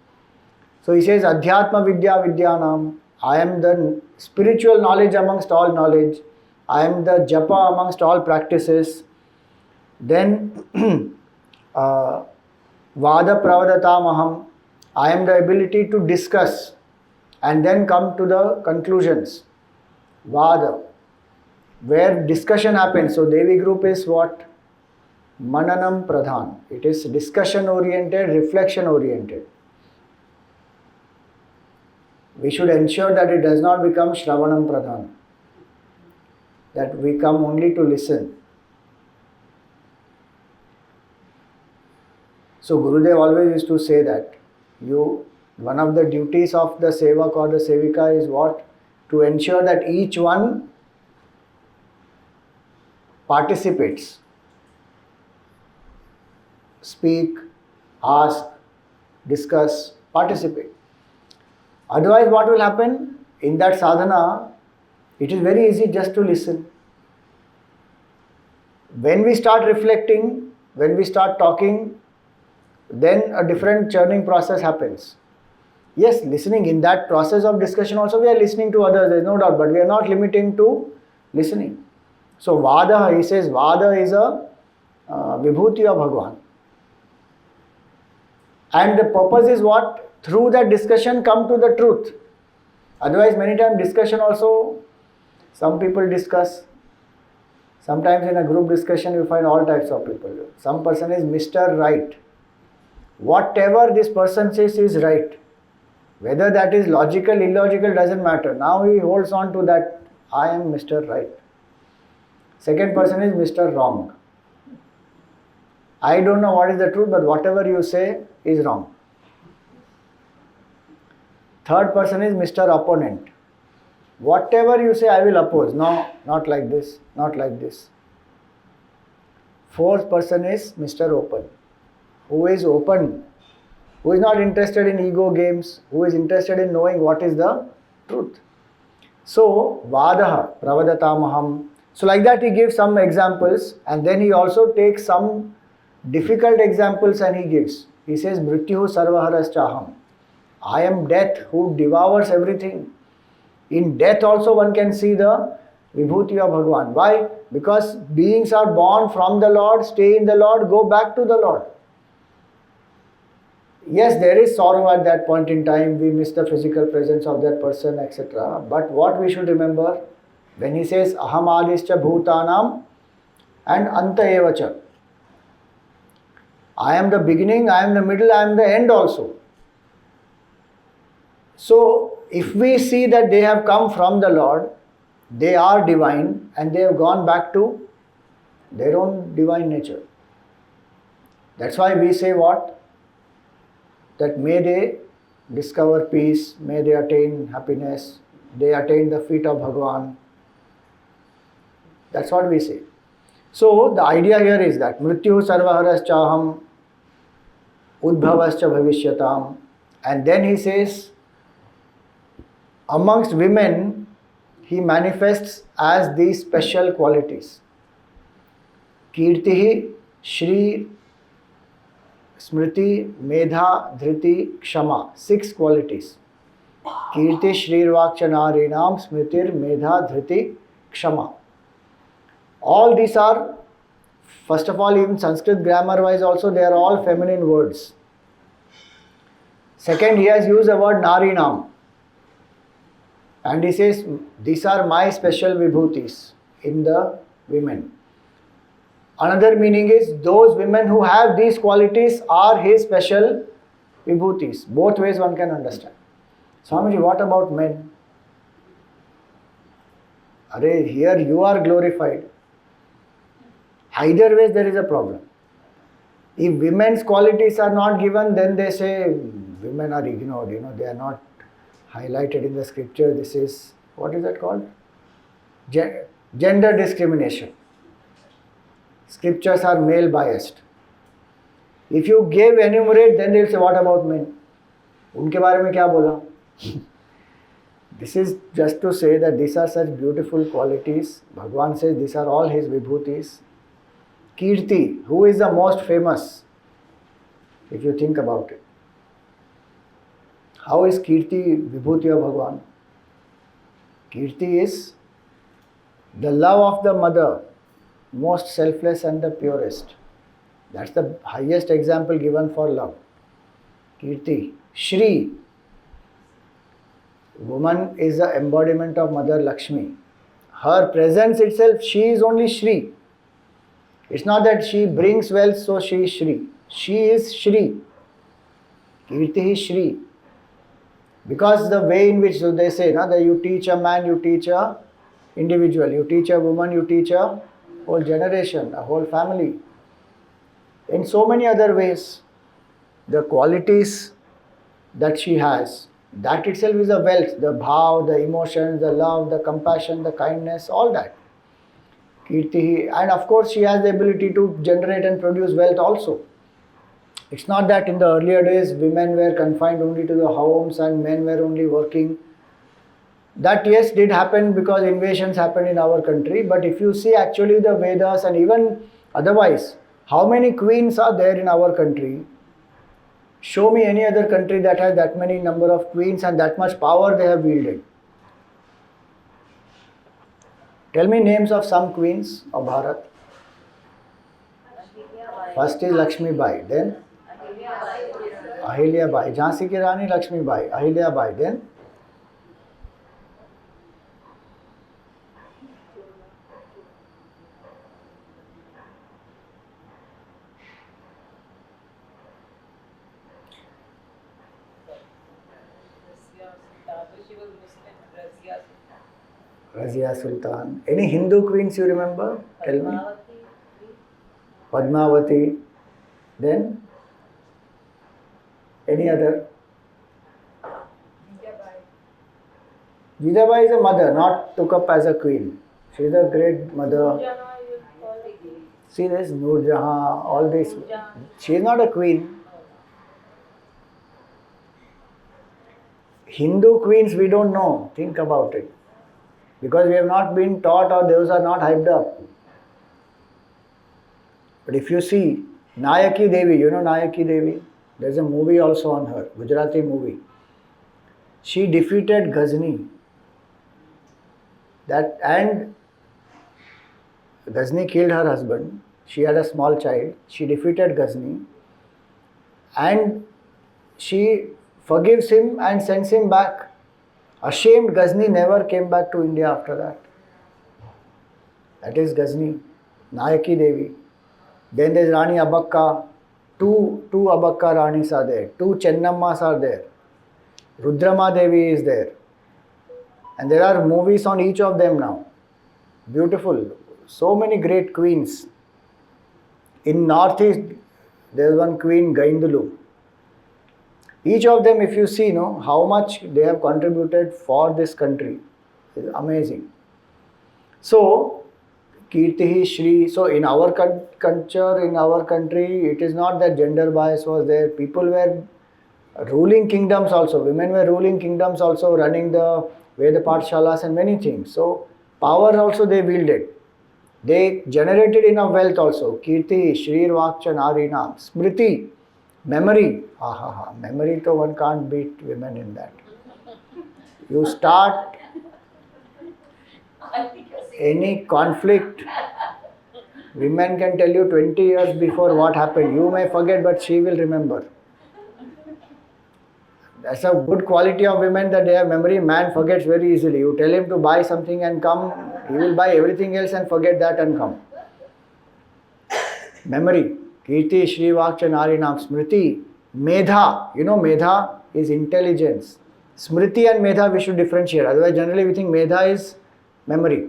So he says, Adhyatma Vidya Vidyanam. I am the spiritual knowledge amongst all knowledge. I am the japa amongst all practices. Then Vada Pravadatamaham. I am the ability to discuss and then come to the conclusions. Vada, where discussion happens. So Devi group is what? Mananam Pradhan. It is discussion oriented, reflection oriented. We should ensure that it does not become Shravanam Pradhan. That we come only to listen. So Gurudev always used to say that one of the duties of the Sevak or the Sevika is what? To ensure that each one participates. Speak, ask, discuss, participate. Otherwise what will happen? In that sadhana, it is very easy just to listen. When we start reflecting, when we start talking, then a different churning process happens. Yes, listening, in that process of discussion also we are listening to others, there is no doubt, but we are not limiting to listening. So Vada, he says, Vada is a Vibhuti of Bhagwan. And the purpose is what? Through that discussion come to the truth. Otherwise many times discussion also, some people discuss. Sometimes in a group discussion you find all types of people. Some person is Mr. Right. Whatever this person says is right. Whether that is logical, illogical, doesn't matter. Now he holds on to that, I am Mr. Right. Second person is Mr. Wrong. I don't know what is the truth, but whatever you say is wrong. Third person is Mr. Opponent. Whatever you say, I will oppose. No, not like this, not like this. Fourth person is Mr. Open. Who is open, who is not interested in ego games, who is interested in knowing what is the truth. So, Vadaha, Pravadatamaham. So like that he gives some examples, and then he also takes some difficult examples and he gives. He says, Mrityuhu sarvaharas chaham. I am death who devours everything. In death also one can see the vibhuti of Bhagavan. Why? Because beings are born from the Lord, stay in the Lord, go back to the Lord. Yes, there is sorrow at that point in time, we miss the physical presence of that person, etc. But what we should remember, when he says aham adischa bhutanam and anta evacha, I am the beginning, I am the middle, I am the end also. So if we see that they have come from the Lord, they are divine and they have gone back to their own divine nature. That's why we say what? That may they discover peace, may they attain happiness, they attain the feet of Bhagavan. That's what we say. So the idea here is that Mrityu sarvaharas chaham udbhavascha bhavishyatam, and then he says amongst women he manifests as these special qualities. Kirtihi, Shri, Smriti, Medha, Dhriti, Kshama. 6 qualities. Kirti, Shrirvakshanarinam, Smritir, Medha, Dhriti, Kshama. All these are, first of all, even Sanskrit grammar wise also, they are all feminine words. Second, he has used the word Narinam. And he says, these are my special vibhutis in the women. Another meaning is, those women who have these qualities are his special vibhutis. Both ways one can understand. Swamiji, what about men? Arey, here you are glorified. Either ways there is a problem. If women's qualities are not given, then they say women are ignored, they are not highlighted in the scripture. This is, what is that called? Gender discrimination. Scriptures are male biased. If you give enumerate, then they will say, what about men? उनके बारे में क्या बोला? This is just to say that these are such beautiful qualities. Bhagavan says these are all his vibhutis. Kirti, who is the most famous? If you think about it. How is Kirti vibhuti of Bhagavan? Kirti is the love of the mother, most selfless and the purest. That's the highest example given for love. Kirti. Shri. Woman is the embodiment of Mother Lakshmi. Her presence itself, she is only Shri. It's not that she brings wealth, so she is Shri. She is Shri. Kirti is Shri. Because the way in which, so they say, that you teach a man, you teach a individual. You teach a woman, you teach a whole generation, a whole family. In so many other ways, the qualities that she has, that itself is a wealth. The bhav, the emotions, the love, the compassion, the kindness, all that. Kirti, and of course she has the ability to generate and produce wealth also. It's not that in the earlier days women were confined only to the homes and men were only working. That yes did happen because invasions happened in our country, but if you see actually the Vedas and even otherwise, how many queens are there in our country? Show me any other country that has that many number of queens and that much power they have wielded. Tell me names of some queens of Bharat. First is Lakshmi Bai, then Ahilya Bai, Jhansi ki Rani Lakshmi Bai, Ahilya Bai, then Razia Sultan. Any Hindu queens you remember? Tell me. Padmavati. Then? Any other? Geeta is a mother, not took up as a queen. She is a great mother. See this? Noor Jahan, all this. She is not a queen. Hindu queens we don't know. Think about it. because we have not been taught or those are not hyped up. But if you see Nayaki Devi, you know Nayaki Devi? There's a movie also on her, Gujarati movie. She defeated Ghazni. And Ghazni killed her husband. She had a small child. She defeated Ghazni and she forgives him and sends him back. Ashamed, Ghazni never came back to India after that. That is Ghazni, Nayaki Devi. Then there is Rani Abakka. Two Abakka Ranis are there. Two Chennammas are there. Rudrama Devi is there. And there are movies on each of them now. Beautiful. So many great queens. In Northeast, there is one queen, Gaindulu. Each of them, if you see, how much they have contributed for this country. It's amazing. So, Kirtihi, Shri. So, in our culture, in our country, it is not that gender bias was there. People were ruling kingdoms also. Women were ruling kingdoms also, running the Veda Pathshalas and many things. So, power also they wielded. They generated enough wealth also. Kirti, Shrir Vakcha Narinam, Smriti, memory. Memory, so one can't beat women in that. You start any conflict, women can tell you 20 years before what happened. You may forget, but she will remember. That's a good quality of women, that they have memory. Man forgets very easily. You tell him to buy something and come, he will buy everything else and forget that and come. Memory. Kirti, Shri Vakcha Narinam, Smriti, Medha. You know, Medha is intelligence. Smriti and Medha we should differentiate. Otherwise, generally we think Medha is memory.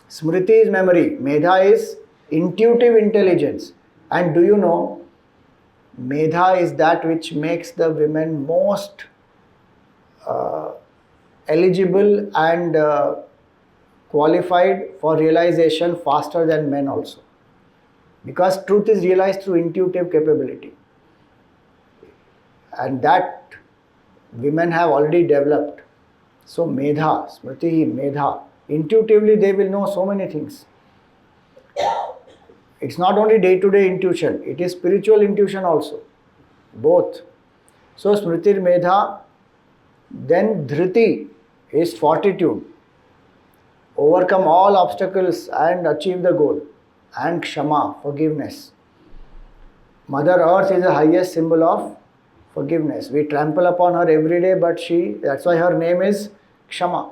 Smriti is memory. Medha is intuitive intelligence. And do you know, Medha is that which makes the women most eligible and qualified for realization faster than men also. Because truth is realized through intuitive capability. And that women have already developed. So Medha, Smriti, Medha. Intuitively they will know so many things. It's not only day-to-day intuition, it is spiritual intuition also. Both. So Smritir Medha, then Dhriti is fortitude. Overcome all obstacles and achieve the goal. And Kshama, forgiveness. Mother Earth is the highest symbol of forgiveness. We trample upon her every day, but that's why her name is Kshama.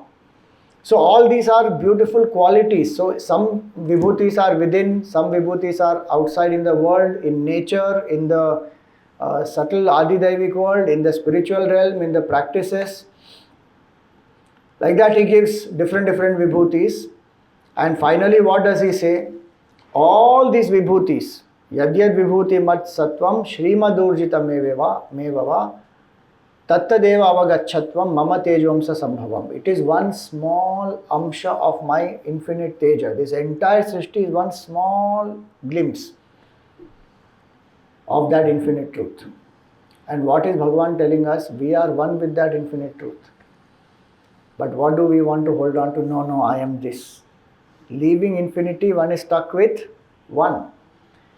So all these are beautiful qualities. So some vibhutis are within, some vibhutis are outside in the world, in nature, in the subtle Adidaivik world, in the spiritual realm, in the practices. Like that he gives different vibhutis. And finally what does he say? All these vibhutis, Yadyad vibhuti mat sattvam shrimadurjita mevava tattadeva avagachatvam mama tejvamsa sambhavam. It is one small amsha of my infinite teja. This entire srishti is one small glimpse of that infinite truth. And what is Bhagavan telling us? We are one with that infinite truth. But what do we want to hold on to? No, I am this. Leaving infinity, one is stuck with one.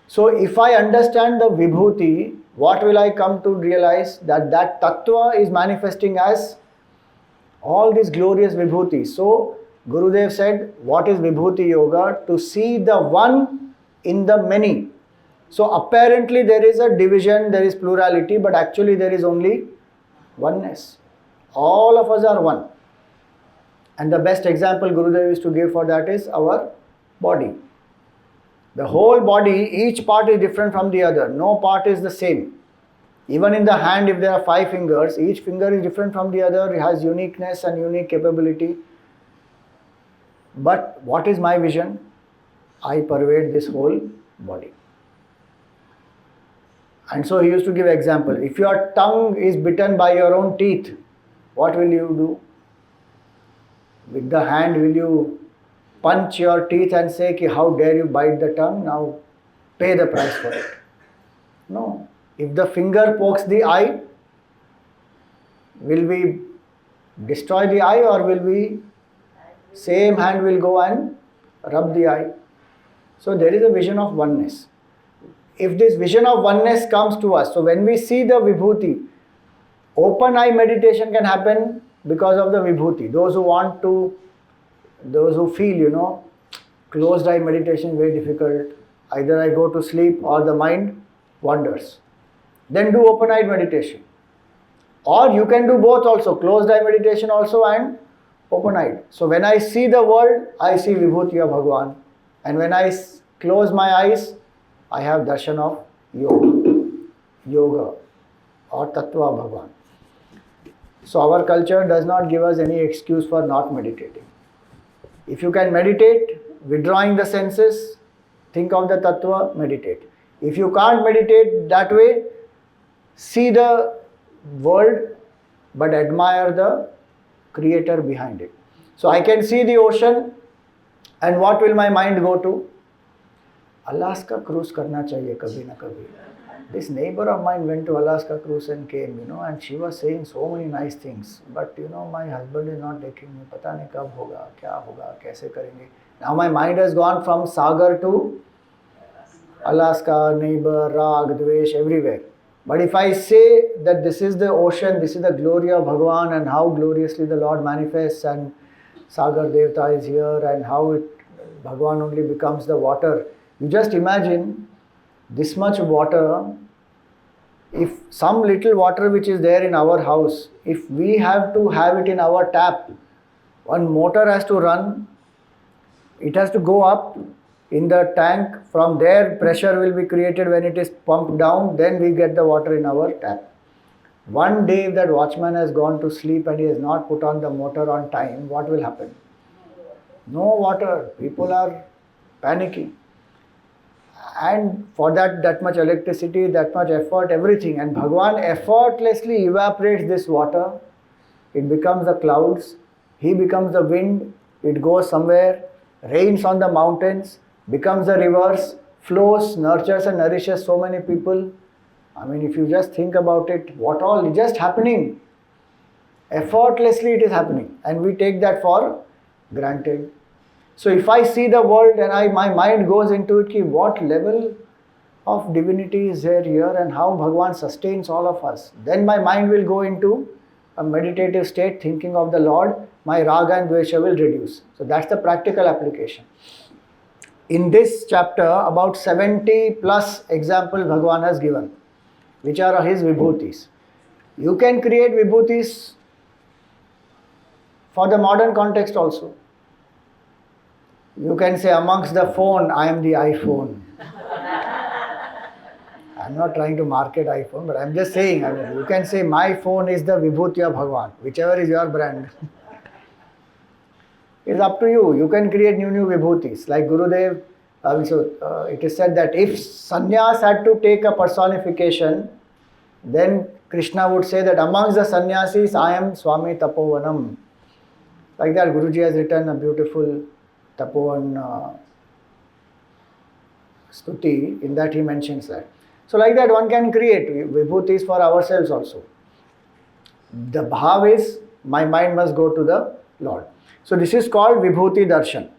So if I understand the vibhuti, what will I come to realize? That tattva is manifesting as all these glorious vibhutis. So Gurudev said, what is vibhuti yoga? To see the one in the many. So apparently there is a division, there is plurality, but actually there is only oneness. All of us are one. And the best example Gurudev used to give for that is our body. The whole body, each part is different from the other. No part is the same. Even in the hand, if there are 5 fingers, each finger is different from the other. It has uniqueness and unique capability. But what is my vision? I pervade this whole body. And so he used to give example. If your tongue is bitten by your own teeth, what will you do? With the hand, will you punch your teeth and say, how dare you bite the tongue? Now pay the price for it. No. If the finger pokes the eye, will we destroy the eye or will we Same hand will go and rub the eye. So there is a vision of oneness. If this vision of oneness comes to us, so when we see the vibhuti, open eye meditation can happen because of the vibhuti. Those who feel, closed eye meditation is very difficult. Either I go to sleep or the mind wanders. Then do open eye meditation. Or you can do both also, closed eye meditation also and open eye. So when I see the world, I see vibhuti of Bhagwan. And when I close my eyes, I have darshan of yoga or tattva of Bhagwan. So our culture does not give us any excuse for not meditating. If you can meditate, withdrawing the senses, think of the tattva, meditate. If you can't meditate that way, see the world but admire the creator behind it. So I can see the ocean and what will my mind go to? Alaska cruise karna chahiye kabhi na kabhi. This neighbor of mine went to Alaska cruise and came, and she was saying so many nice things. But my husband is not taking me. Pata nahi kab hoga, kya hoga, kaise karenge. Now my mind has gone from Sagar to Alaska, neighbor, Rag, Dvesh, everywhere. But if I say that this is the ocean, this is the glory of Bhagwan and how gloriously the Lord manifests and Sagar Devta is here and how Bhagwan only becomes the water. You just imagine this much water, if some little water which is there in our house, if we have to have it in our tap, one motor has to run, it has to go up in the tank, from there pressure will be created when it is pumped down, then we get the water in our tap. One day if that watchman has gone to sleep and he has not put on the motor on time, what will happen? No water, people are panicking. And for that much electricity, that much effort, everything, and Bhagwan effortlessly evaporates this water, it becomes the clouds, he becomes the wind, it goes somewhere, rains on the mountains, becomes the rivers, flows, nurtures and nourishes so many people. I mean, if you just think about it, what all is just happening. Effortlessly it is happening and we take that for granted. So if I see the world and my mind goes into it, ki what level of divinity is there here and how Bhagwan sustains all of us, then my mind will go into a meditative state thinking of the Lord, my raga and dvesha will reduce. So that's the practical application. In this chapter, about 70 plus examples Bhagwan has given, which are his vibhutis. You can create vibhutis for the modern context also. You can say amongst the phone, I am the iPhone. I'm not trying to market iPhone, but I'm just saying, you can say my phone is the vibhuti of Bhagwan, whichever is your brand. It's up to you. You can create new vibhutis. Like Gurudev, it is said that if sannyas had to take a personification, then Krishna would say that amongst the sannyasis, I am Swami Tapovanam. Like that, Guruji has written a beautiful Tapovan stuti, in that he mentions that. So like that one can create vibhutis for ourselves also. The bhav is, my mind must go to the Lord. So this is called vibhuti darshan.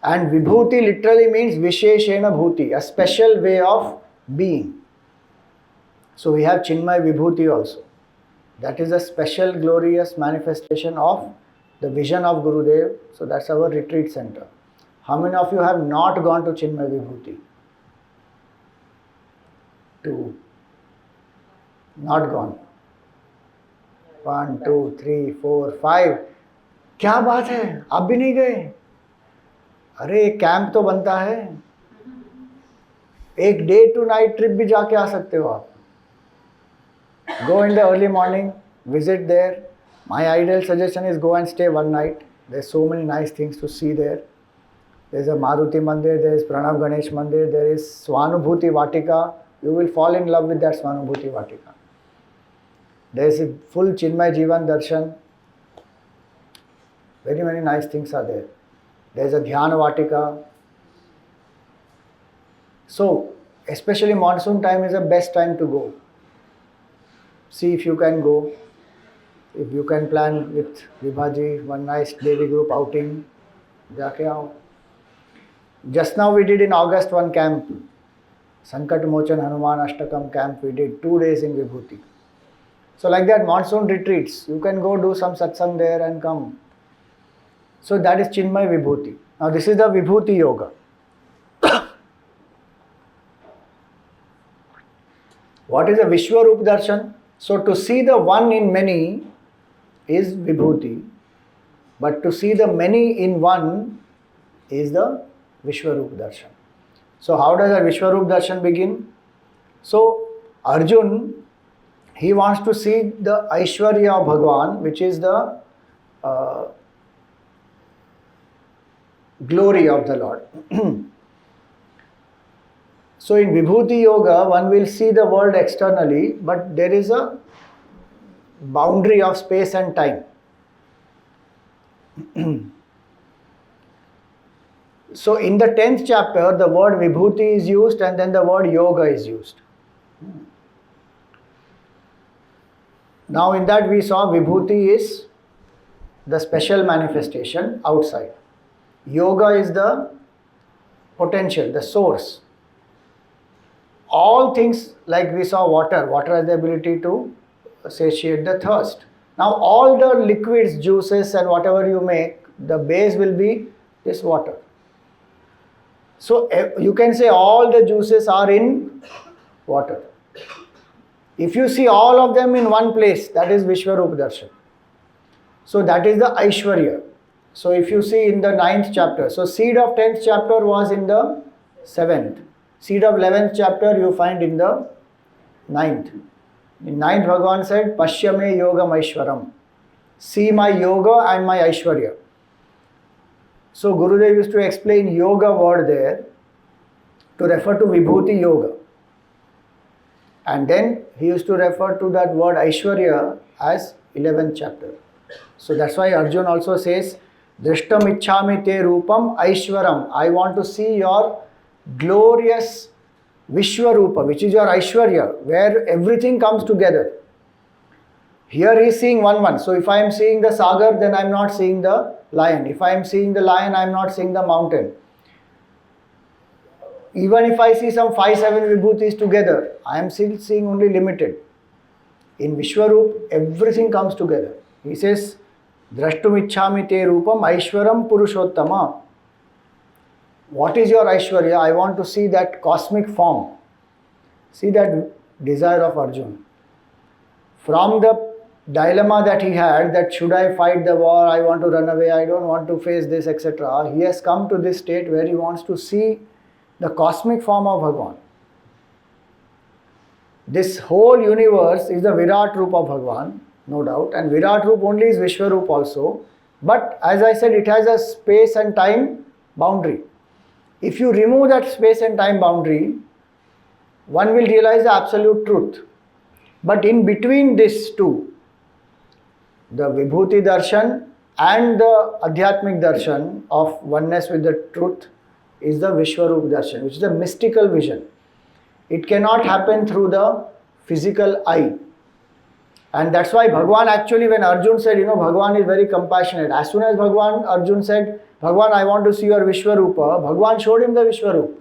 And vibhuti literally means visheshena bhuti, a special way of being. So we have Chinmaya vibhuti also. That is a special glorious manifestation of the vision of Gurudev. So that's our retreat center. How many of you have not gone to Chinmaya vibhuti? 2. Not gone. 1, 2, 3, 4, 5. क्या बात है, आप भी नहीं गए? अरे एक camp तो बनता है, एक डे टू नाइट ट्रिप भी जाके आ सकते हो आप. Go in the early morning, visit there. My ideal suggestion is go and stay one night. There's so many nice things to see there. There's a Maruti Mandir, there is Pranav Ganesh Mandir, there is Swanubhuti Vatika. You will fall in love with that Swanubhuti Vatika. There is a full Chinmay Jivan Darshan. Very many nice things are there. There is a Dhyana Vatika. So, especially monsoon time is the best time to go. See if you can go. If you can plan with Vibhaji one nice Devi group outing, जाके आओ. Just now we did in August one camp, Sankat Mochan Hanuman Ashtakam camp. We did 2 days in Vibhuti. So like that, monsoon retreats, you can go do some satsang there and come. So that is Chinmaya Vibhuti. Now this is the Vibhuti Yoga. What is a Vishwarup Darshan? So to see the one in many is Vibhuti, but to see the many in one is the Vishwarup Darshan. So how does a Vishwarup Darshan begin? So Arjun, he wants to see the Aishwarya of Bhagwan, which is the glory of the Lord. So in Vibhuti Yoga, one will see the world externally, but there is a boundary of space and time. So in the 10th chapter, the word Vibhuti is used and then the word Yoga is used. Now in that we saw Vibhuti is the special manifestation outside. Yoga is the potential, the source. All things, like we saw water has the ability to satiate the thirst. Now all the liquids, juices and whatever you make, the base will be this water. So you can say all the juices are in water. If you see all of them in one place, that is Vishwarup Darshan. So that is the Aishwarya. So if you see in the 9th chapter, so seed of 10th chapter was in the 7th. Seed of 11th chapter you find in the 9th. In 9th Bhagavan said, Pashyame Yogam Aishwaram. See my yoga and my Aishwarya. So Gurudev used to explain yoga word there to refer to Vibhuti Yoga. And then he used to refer to that word Aishwarya as 11th chapter. So that's why Arjun also says, Drishtam ichhami te rupam Aishwaram. I want to see your glorious Vishwarupa, which is your Aishwarya, where everything comes together. Here he is seeing one. So if I am seeing the sagar, then I am not seeing the lion. If I am seeing the lion, I am not seeing the mountain. Even if I see some 5-7 vibhutis together, I am still seeing only limited. In Vishwarup, everything comes together. He says, Drashtum ichhami te rupam Aishwaram Purushottama. What is your Aishwarya? I want to see that cosmic form. See that desire of Arjuna. From the dilemma that he had, that should I fight the war, I want to run away, I don't want to face this, etc. He has come to this state where he wants to see the cosmic form of Bhagavan. This whole universe is the Virat Rupa of Bhagavan, no doubt, and Virat Rupa only is Vishwarup also. But as I said, it has a space and time boundary. If you remove that space and time boundary, one will realize the absolute truth. But in between these two, the Vibhuti Darshan and the Adhyatmic Darshan of oneness with the truth is the Vishwarup Darshan, which is a mystical vision. It cannot happen through the physical eye. And that's why Bhagwan actually, when Arjun said, Bhagwan is very compassionate. As soon as Arjun said, Bhagwan, I want to see your Vishwarupa, Bhagwan showed him the Vishwarupa.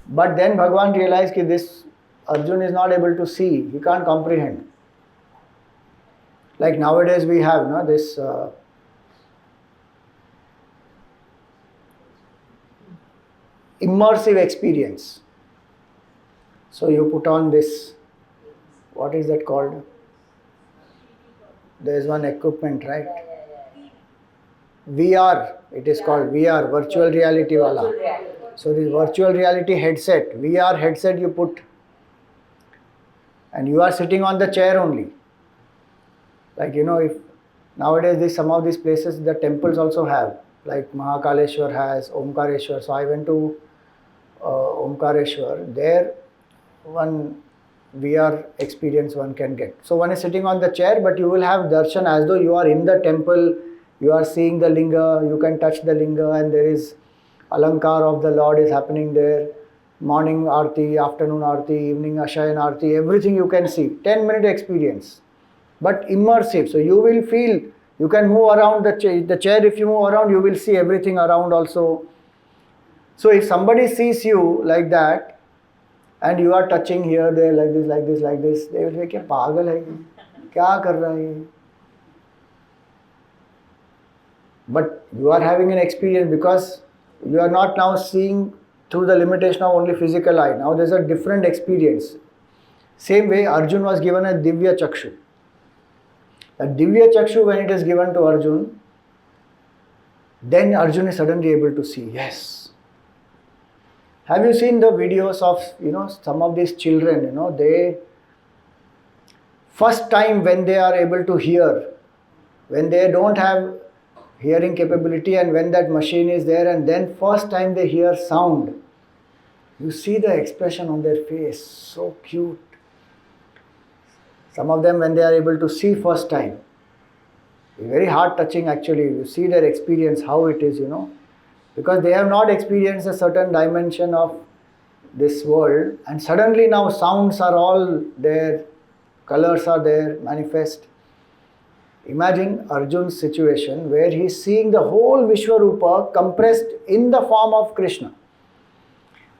But then Bhagwan realized that this Arjun is not able to see, he can't comprehend. Like nowadays we have this immersive experience. So you put on this, what is that called? There is one equipment, right? VR, it is called VR, virtual reality wala. So this virtual reality headset, VR headset you put, and you are sitting on the chair only. Like if nowadays some of these places the temples also have, like Mahakaleshwar has, Omkareshwar. So I went to Omkareshwar. There one VR experience one can get. So one is sitting on the chair, but you will have darshan as though you are in the temple. You are seeing the linga, you can touch the linga, and there is alankar of the Lord is happening there. Morning arti, afternoon arti, evening ashayan arti, everything you can see. 10-minute experience. but immersive. So you will feel, you can move around the chair. If you move around, you will see everything around also. So if somebody sees you like that, and you are touching here, there, like this, like this, like this, they will say, क्या पागल है, क्या कर रहा है ये? But you are having an experience because you are not now seeing through the limitation of only physical eye. Now there's a different experience. Same way Arjun was given a Divya Chakshu. A Divya Chakshu, when it is given to Arjun, then Arjun is suddenly able to see. Yes. Have you seen the videos of, some of these children, they, first time when they are able to hear, when they don't have hearing capability and when that machine is there and then first time they hear sound, you see the expression on their face, so cute. Some of them when they are able to see first time, very heart touching actually, you see their experience, how it is, because they have not experienced a certain dimension of this world and suddenly now sounds are all there, colors are there, manifest. Imagine Arjun's situation where he is seeing the whole Vishwarupa compressed in the form of Krishna.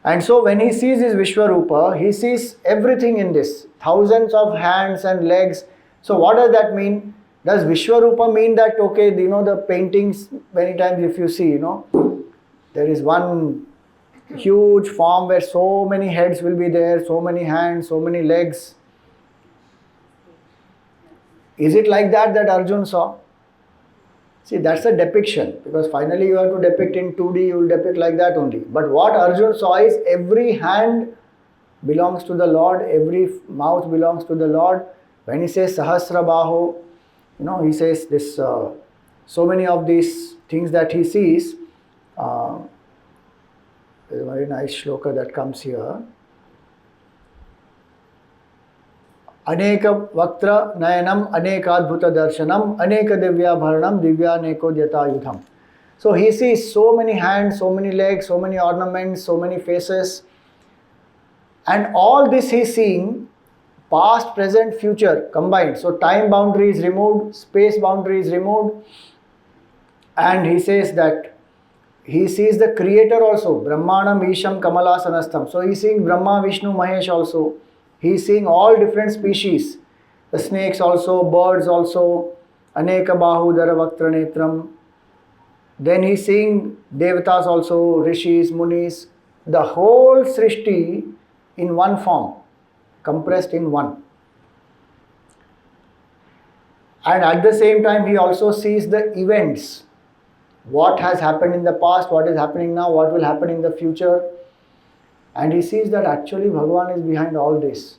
And so when he sees his Vishwarupa, he sees everything in this, thousands of hands and legs. So what does that mean? Does Vishwarupa mean that, okay, the paintings, many times if you see, there is one huge form where so many heads will be there, so many hands, so many legs. Is it like that Arjun saw? See, that's a depiction, because finally you have to depict in 2D, you will depict like that only. But what Arjun saw is every hand belongs to the Lord, every mouth belongs to the Lord. When he says Sahasrabaho, he says this, so many of these things that he sees. There's a very nice shloka that comes here. Aneka Vaktra Nayanam Anekadbhuta Darshanam Aneka Divyabharanam Divyaneko Dyatayudham. So he sees so many hands, so many legs, so many ornaments, so many faces. And all this he is seeing, past, present, future combined. So time boundary is removed, space boundary is removed. And he says that he sees the creator also, Brahmanam Isham Kamalasanastham. So he is seeing Brahma, Vishnu, Mahesh also. He is seeing all different species, the snakes also, birds also, Aneka Bahudara Vaktra Netram. Then he is seeing Devatas also, Rishis, Munis, the whole Srishti in one form, compressed in one. And at the same time, he also sees the events, what has happened in the past, what is happening now, what will happen in the future. And he sees that actually Bhagavan is behind all this.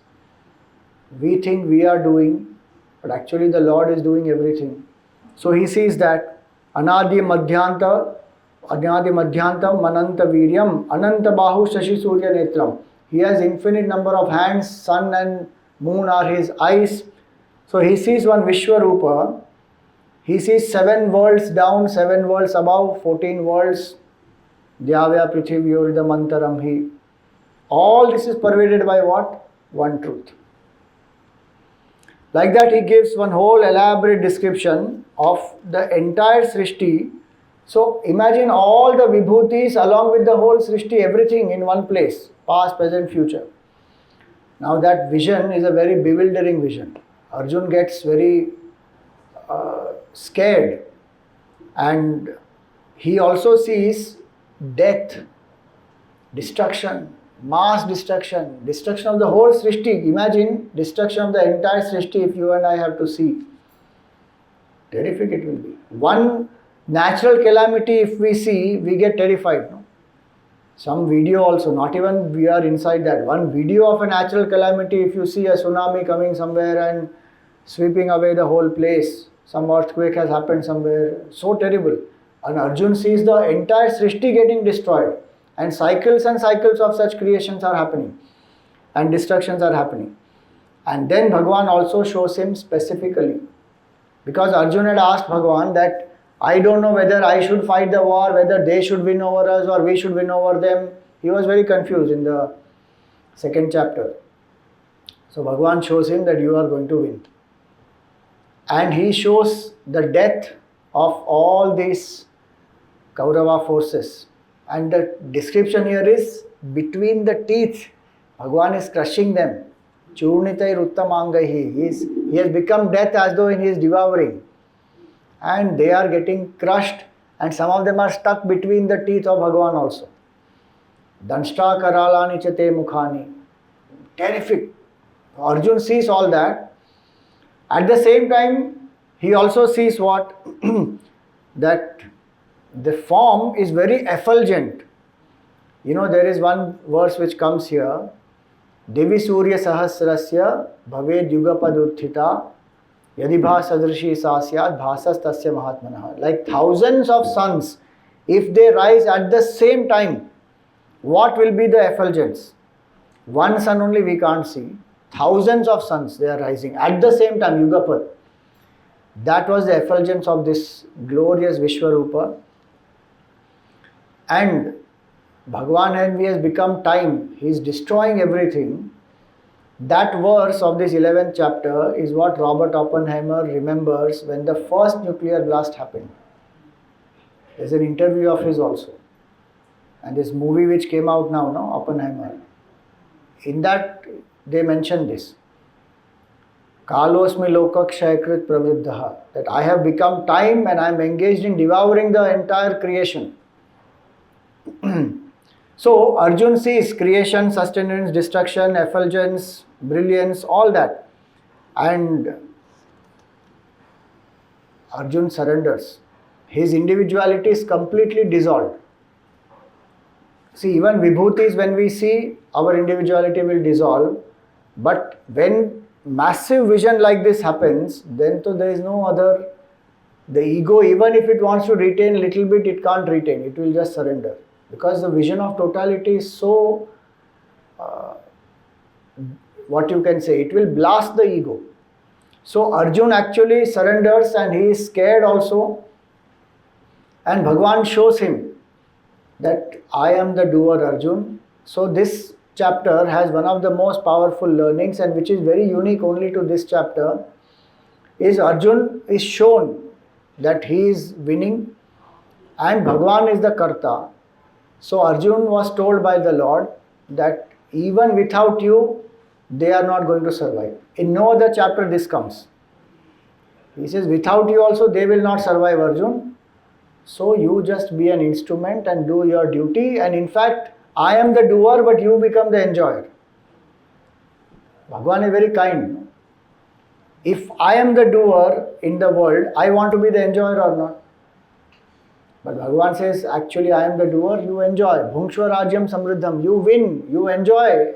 We think we are doing, but actually the Lord is doing everything. So he sees that Anadi Madhyanta Mananta Viryam Ananta Bahu Shashi Surya Netram. He has infinite number of hands, sun and moon are his eyes. So he sees one Vishwarupa. He sees 7 worlds down, 7 worlds above, 14 worlds. Dyavya Prithivyorida Mantaram Hi. All this is pervaded by what? One truth. Like that he gives one whole elaborate description of the entire Srishti. So imagine all the Vibhutis along with the whole Srishti, everything in one place, past, present, future. Now that vision is a very bewildering vision. Arjun gets very scared, and he also sees death, destruction, mass destruction of the whole Srishti. Imagine destruction of the entire Srishti if you and I have to see. Terrific it will be. One natural calamity if we see, we get terrified. No? Some video also, not even we are inside that. One video of a natural calamity, if you see a tsunami coming somewhere and sweeping away the whole place, some earthquake has happened somewhere, so terrible. And Arjun sees the entire Srishti getting destroyed. And cycles of such creations are happening. And destructions are happening. And then Bhagavan also shows him specifically. Because Arjun had asked Bhagavan that, I don't know whether I should fight the war, whether they should win over us or we should win over them. He was very confused in the 2nd chapter. So Bhagavan shows him that you are going to win. and he shows the death of all these Kaurava forces. And the description here is between the teeth. Bhagwan is crushing them. Churnitai ruttamangahi. He has become death as though he is devouring. And they are getting crushed, and some of them are stuck between the teeth of Bhagwan also. Danshta karalani chate mukhani. Terrific. Arjun sees all that. At the same time, he also sees what? That the form is very effulgent. You know, there is one verse which comes here. Devi Surya Sahasrasya Bhaved Yugapadurthita Yadibha Sadrishi Sasyad Bhasas Tasya Mahatmanaha. Like thousands of suns, if they rise at the same time, what will be the effulgence? One sun only we can't see. Thousands of suns they are rising at the same time, Yugapad. That was the effulgence of this glorious Vishwarupa. And Bhagwan, when he has become time, he is destroying everything. That verse of this 11th chapter is what Robert Oppenheimer remembers when the first nuclear blast happened. There's an interview of his also. And this movie which came out now, no, Oppenheimer. In that they mention this. Kalosmi lokak shaykrit praviddaha. That I have become time and I am engaged in devouring the entire creation. So Arjun sees creation, sustenance, destruction, effulgence, brilliance, all that. And Arjun surrenders. His individuality is completely dissolved. See, even vibhutis, when we see, our individuality will dissolve. But when massive vision like this happens, then so there is no other. The ego, even if it wants to retain a little bit, it can't retain. It will just surrender. Because the vision of totality is so, what you can say, it will blast the ego. So Arjun actually surrenders and he is scared also. And Bhagwan shows him that I am the doer, Arjun. So this chapter has one of the most powerful learnings, and which is very unique only to this chapter, is Arjun is shown that he is winning and Bhagwan is the Karta. So Arjun was told by the Lord that even without you, they are not going to survive. In no other chapter this comes. He says, without you also they will not survive, Arjun. So you just be an instrument and do your duty. And in fact, I am the doer, but you become the enjoyer. Bhagwan is very kind. If I am the doer in the world, I want to be the enjoyer or not? But Bhagwan says, actually I am the doer, you enjoy. Bhungshva Rajyam Samriddham, you win, you enjoy.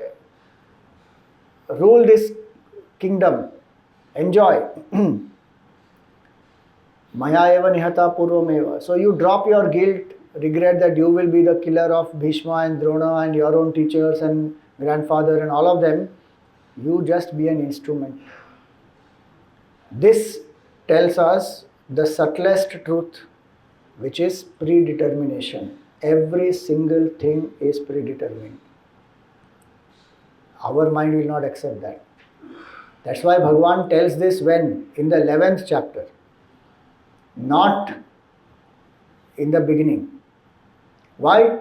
Rule this kingdom, enjoy. Maya eva nihata purvameva. So you drop your guilt, regret that you will be the killer of Bhishma and Drona and your own teachers and grandfather and all of them. You just be an instrument. This tells us the subtlest truth, which is predetermination. Every single thing is predetermined. Our mind will not accept that. That's why Bhagwan tells this when? In the 11th chapter. Not in the beginning. Why?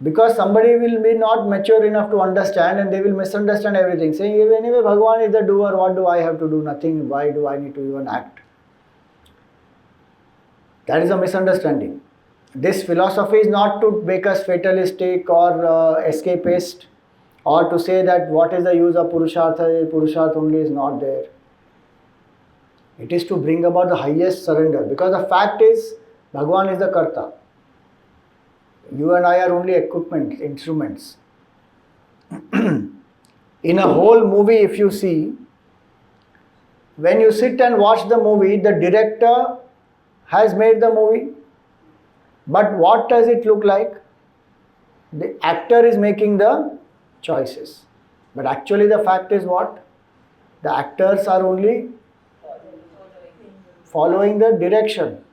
Because somebody will be not mature enough to understand and they will misunderstand everything. Saying, anyway, Bhagwan is the doer, what do I have to do? Nothing. Why do I need to even act? That is a misunderstanding. This philosophy is not to make us fatalistic or escapist, or to say that what is the use of Purushartha, Purushartha only is not there. It is to bring about the highest surrender, because the fact is, Bhagwan is the Karta. You and I are only equipment, instruments. In a whole movie, if you see, when you sit and watch the movie, the director has made the movie, but what does it look like? The actor is making the choices. But actually the fact is what? The actors are only following the direction.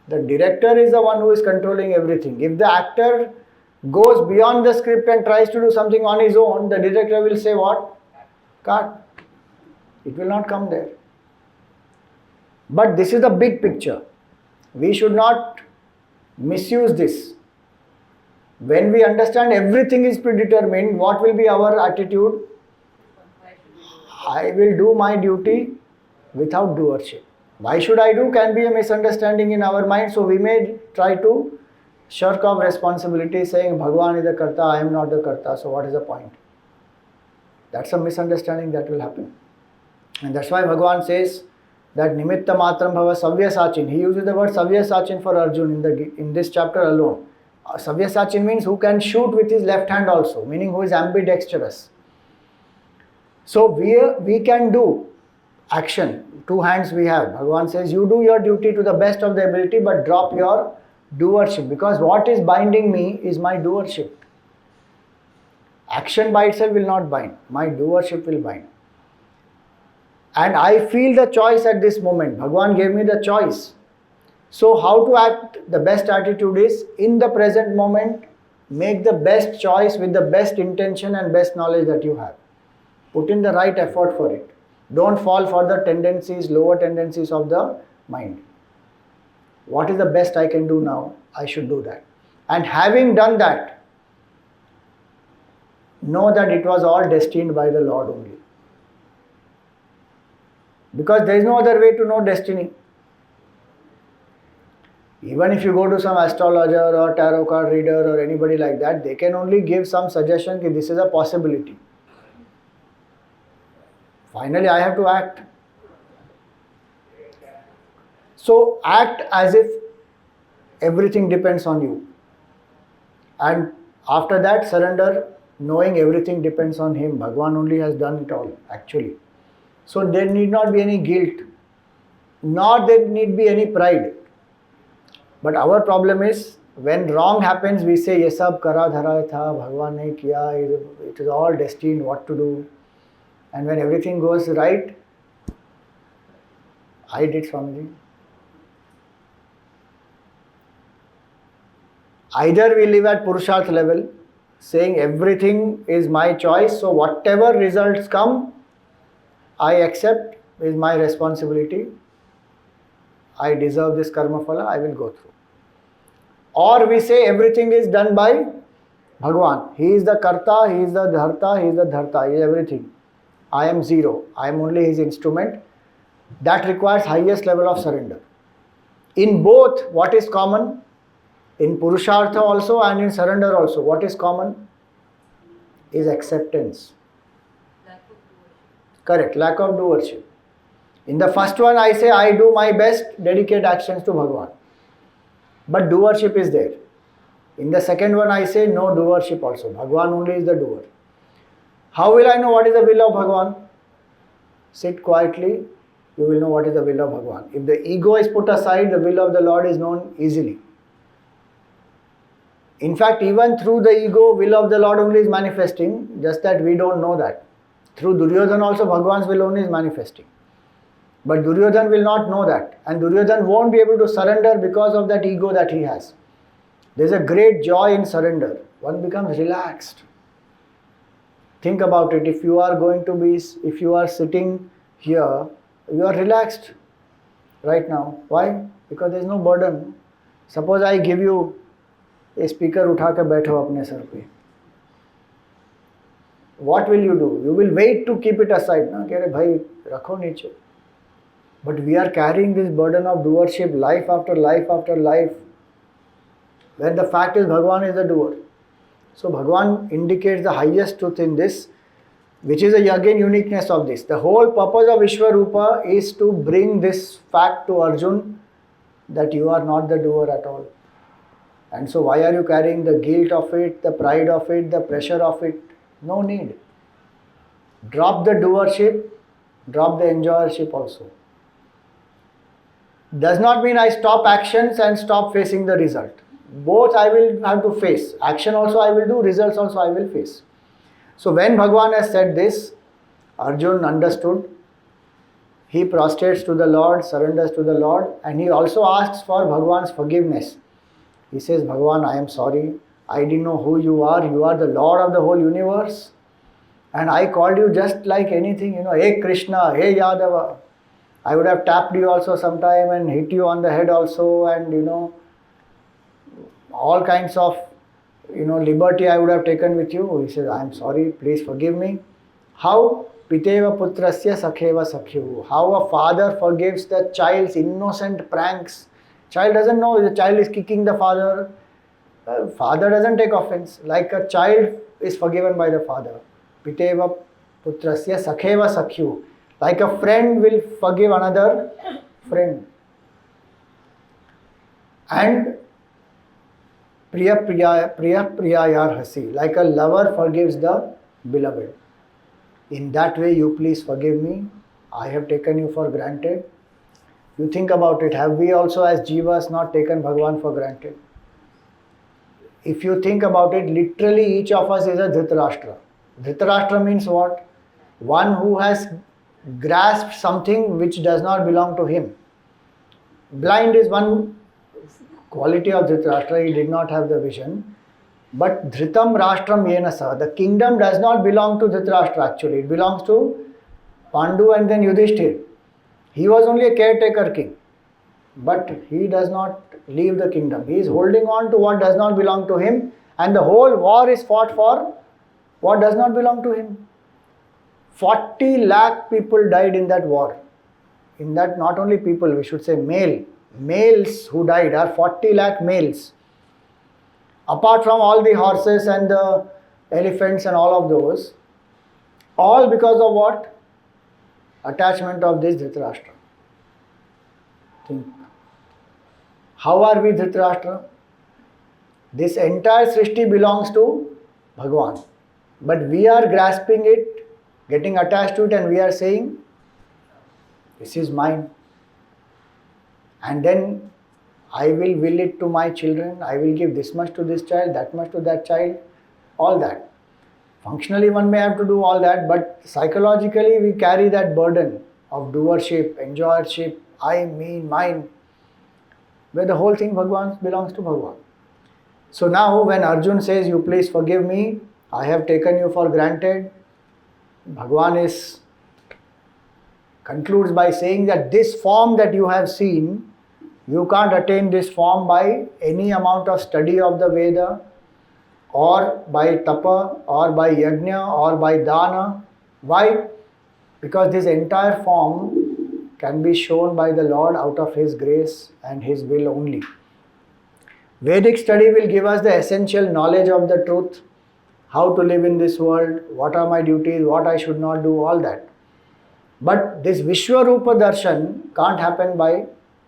The director is the one who is controlling everything. If the actor goes beyond the script and tries to do something on his own, the director will say what? Cut. It will not come there. But this is the big picture. We should not misuse this. When we understand everything is predetermined, what will be our attitude? Why should we do it? I will do my duty without doership. Why should I do can be a misunderstanding in our mind, so we may try to shirk off responsibility saying Bhagwan is the Karta, I am not the Karta, so what is the point? That's a misunderstanding that will happen. And that's why Bhagwan says that Nimitta Matram Bhava Savya Sachin. He uses the word Savya Sachin for Arjun in this chapter alone. Savya Sachin means who can shoot with his left hand also, meaning who is ambidextrous. So we can do action. 2 hands we have. Bhagavan says you do your duty to the best of the ability but drop your doership, because what is binding me is my doership. Action by itself will not bind. My doership will bind. And I feel the choice at this moment. Bhagavan gave me the choice. So how to act? The best attitude is in the present moment, make the best choice with the best intention and best knowledge that you have. Put in the right effort for it. Don't fall for the tendencies, lower tendencies of the mind. What is the best I can do now? I should do that. And having done that, know that it was all destined by the Lord only. Because there is no other way to know destiny. Even if you go to some astrologer or tarot card reader or anybody like that, they can only give some suggestion that this is a possibility. Finally, I have to act. So act as if everything depends on you. And after that, surrender, knowing everything depends on Him. Bhagavan only has done it all, actually. So there need not be any guilt, nor there need be any pride. But our problem is, when wrong happens, we say, ye sab kara dhara tha, Bhagavan ne kiya, it is all destined, what to do. And when everything goes right, I did Swamiji. Either we live at Purusharth level, saying everything is my choice, so whatever results come, I accept is my responsibility. I deserve this karma phala, I will go through. Or we say everything is done by Bhagavan. He is the Karta, He is the Dharta, He is the Dharta, He is everything. I am zero. I am only His instrument. That requires highest level of surrender. In both, what is common? In Purushartha also and in surrender also, what is common? Is acceptance. Lack of doership. Correct, lack of doership. In the first one, I say I do my best, dedicate actions to Bhagavan. But doership is there. In the second one, I say no doership also. Bhagavan only is the doer. How will I know what is the will of Bhagavan? Sit quietly, you will know what is the will of Bhagavan. If the ego is put aside, the will of the Lord is known easily. In fact, even through the ego, will of the Lord only is manifesting, just that we don't know that. Through Duryodhana also, Bhagavan's will only is manifesting. But Duryodhana will not know that. And Duryodhana won't be able to surrender because of that ego that he has. There's a great joy in surrender. One becomes relaxed. Think about it. If you are sitting here, you are relaxed right now. Why? Because there is no burden. Suppose I give you a speaker, उठा के बैठो अपने sir पे. What will you do? You will wait to keep it aside. ना कि अरे भाई रखो नीचे. But we are carrying this burden of doership life after life after life. When the fact is Bhagavan is the doer. So Bhagavan indicates the highest truth in this, which is again uniqueness of this. The whole purpose of Vishwarupa is to bring this fact to Arjun that you are not the doer at all. And so why are you carrying the guilt of it, the pride of it, the pressure of it? No need. Drop the doership, drop the enjoyership also. Does not mean I stop actions and stop facing the result. Both I will have to face. Action also I will do, results also I will face. So when Bhagavan has said this, Arjun understood. He prostrates to the Lord, surrenders to the Lord, and he also asks for Bhagavan's forgiveness. He says, Bhagavan, I am sorry. I didn't know who you are. You are the Lord of the whole universe. And I called you just like anything, hey Krishna, hey Yadava. I would have tapped you also sometime and hit you on the head also, and all kinds of liberty I would have taken with you. He says, I am sorry, please forgive me. How? Piteva putrasya sakheva sakhyu. How a father forgives the child's innocent pranks. Child doesn't know the child is kicking the father. Father doesn't take offense. Like a child is forgiven by the father. Piteva putrasya sakheva sakhyu. Like a friend will forgive another friend. And priya priyayar hasi. Like a lover forgives the beloved. In that way, you please forgive me. I have taken you for granted. You think about it. Have we also, as jivas, not taken Bhagwan for granted? If you think about it, literally each of us is a Dhritarashtra. Dhritarashtra means what? One who has grasped something which does not belong to him. Blind is one quality of Dhritarashtra. He did not have the vision. But Dhritam Rashtram Yenasa, the kingdom does not belong to Dhritarashtra actually. It belongs to Pandu and then Yudhishthir. He was only a caretaker king. But he does not leave the kingdom. He is holding on to what does not belong to him. And the whole war is fought for what does not belong to him. 40 lakh people died in that war. In that, not only people, we should say males who died are 40 lakh males. Apart from all the horses and the elephants and all of those, all because of what? Attachment of this Dhritarashtra. Think. How are we Dhritarashtra? This entire Srishti belongs to Bhagwan. But we are grasping it, getting attached to it, and we are saying, this is mine. And then I will it to my children, I will give this much to this child, that much to that child, all that. Functionally one may have to do all that, but psychologically we carry that burden of doership, enjoyership, I, me, mine, where the whole thing Bhagwan belongs to Bhagwan. So now when Arjun says, you please forgive me, I have taken you for granted, Bhagwan concludes by saying that this form that you have seen, you can't attain this form by any amount of study of the Veda, or by tapa, or by yajna, or by dana. Why? Because this entire form can be shown by the Lord out of His grace and His will only. Vedic study will give us the essential knowledge of the truth, how to live in this world, what are my duties, what I should not do, all that. But this Vishwarupa Darshan can't happen by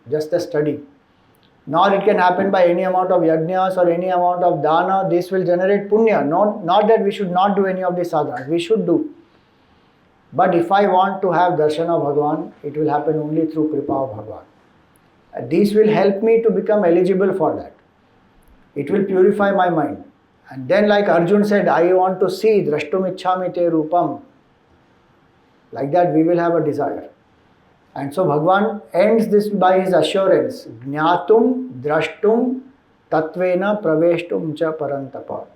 just the study. Nor it can happen by any amount of yajnas or any amount of dana. This will generate punya. Not that we should not do any of these sadhanas. We should do. But if I want to have darshan of Bhagwan, it will happen only through kripa of Bhagwan. These will help me to become eligible for that. It will purify my mind. And then like Arjun said, I want to see drashtum ichchami te rupam. Like that we will have a desire. And so Bhagwan ends this by his assurance. Jnatum, drashtum, tatvena, praveshtum cha parantapa.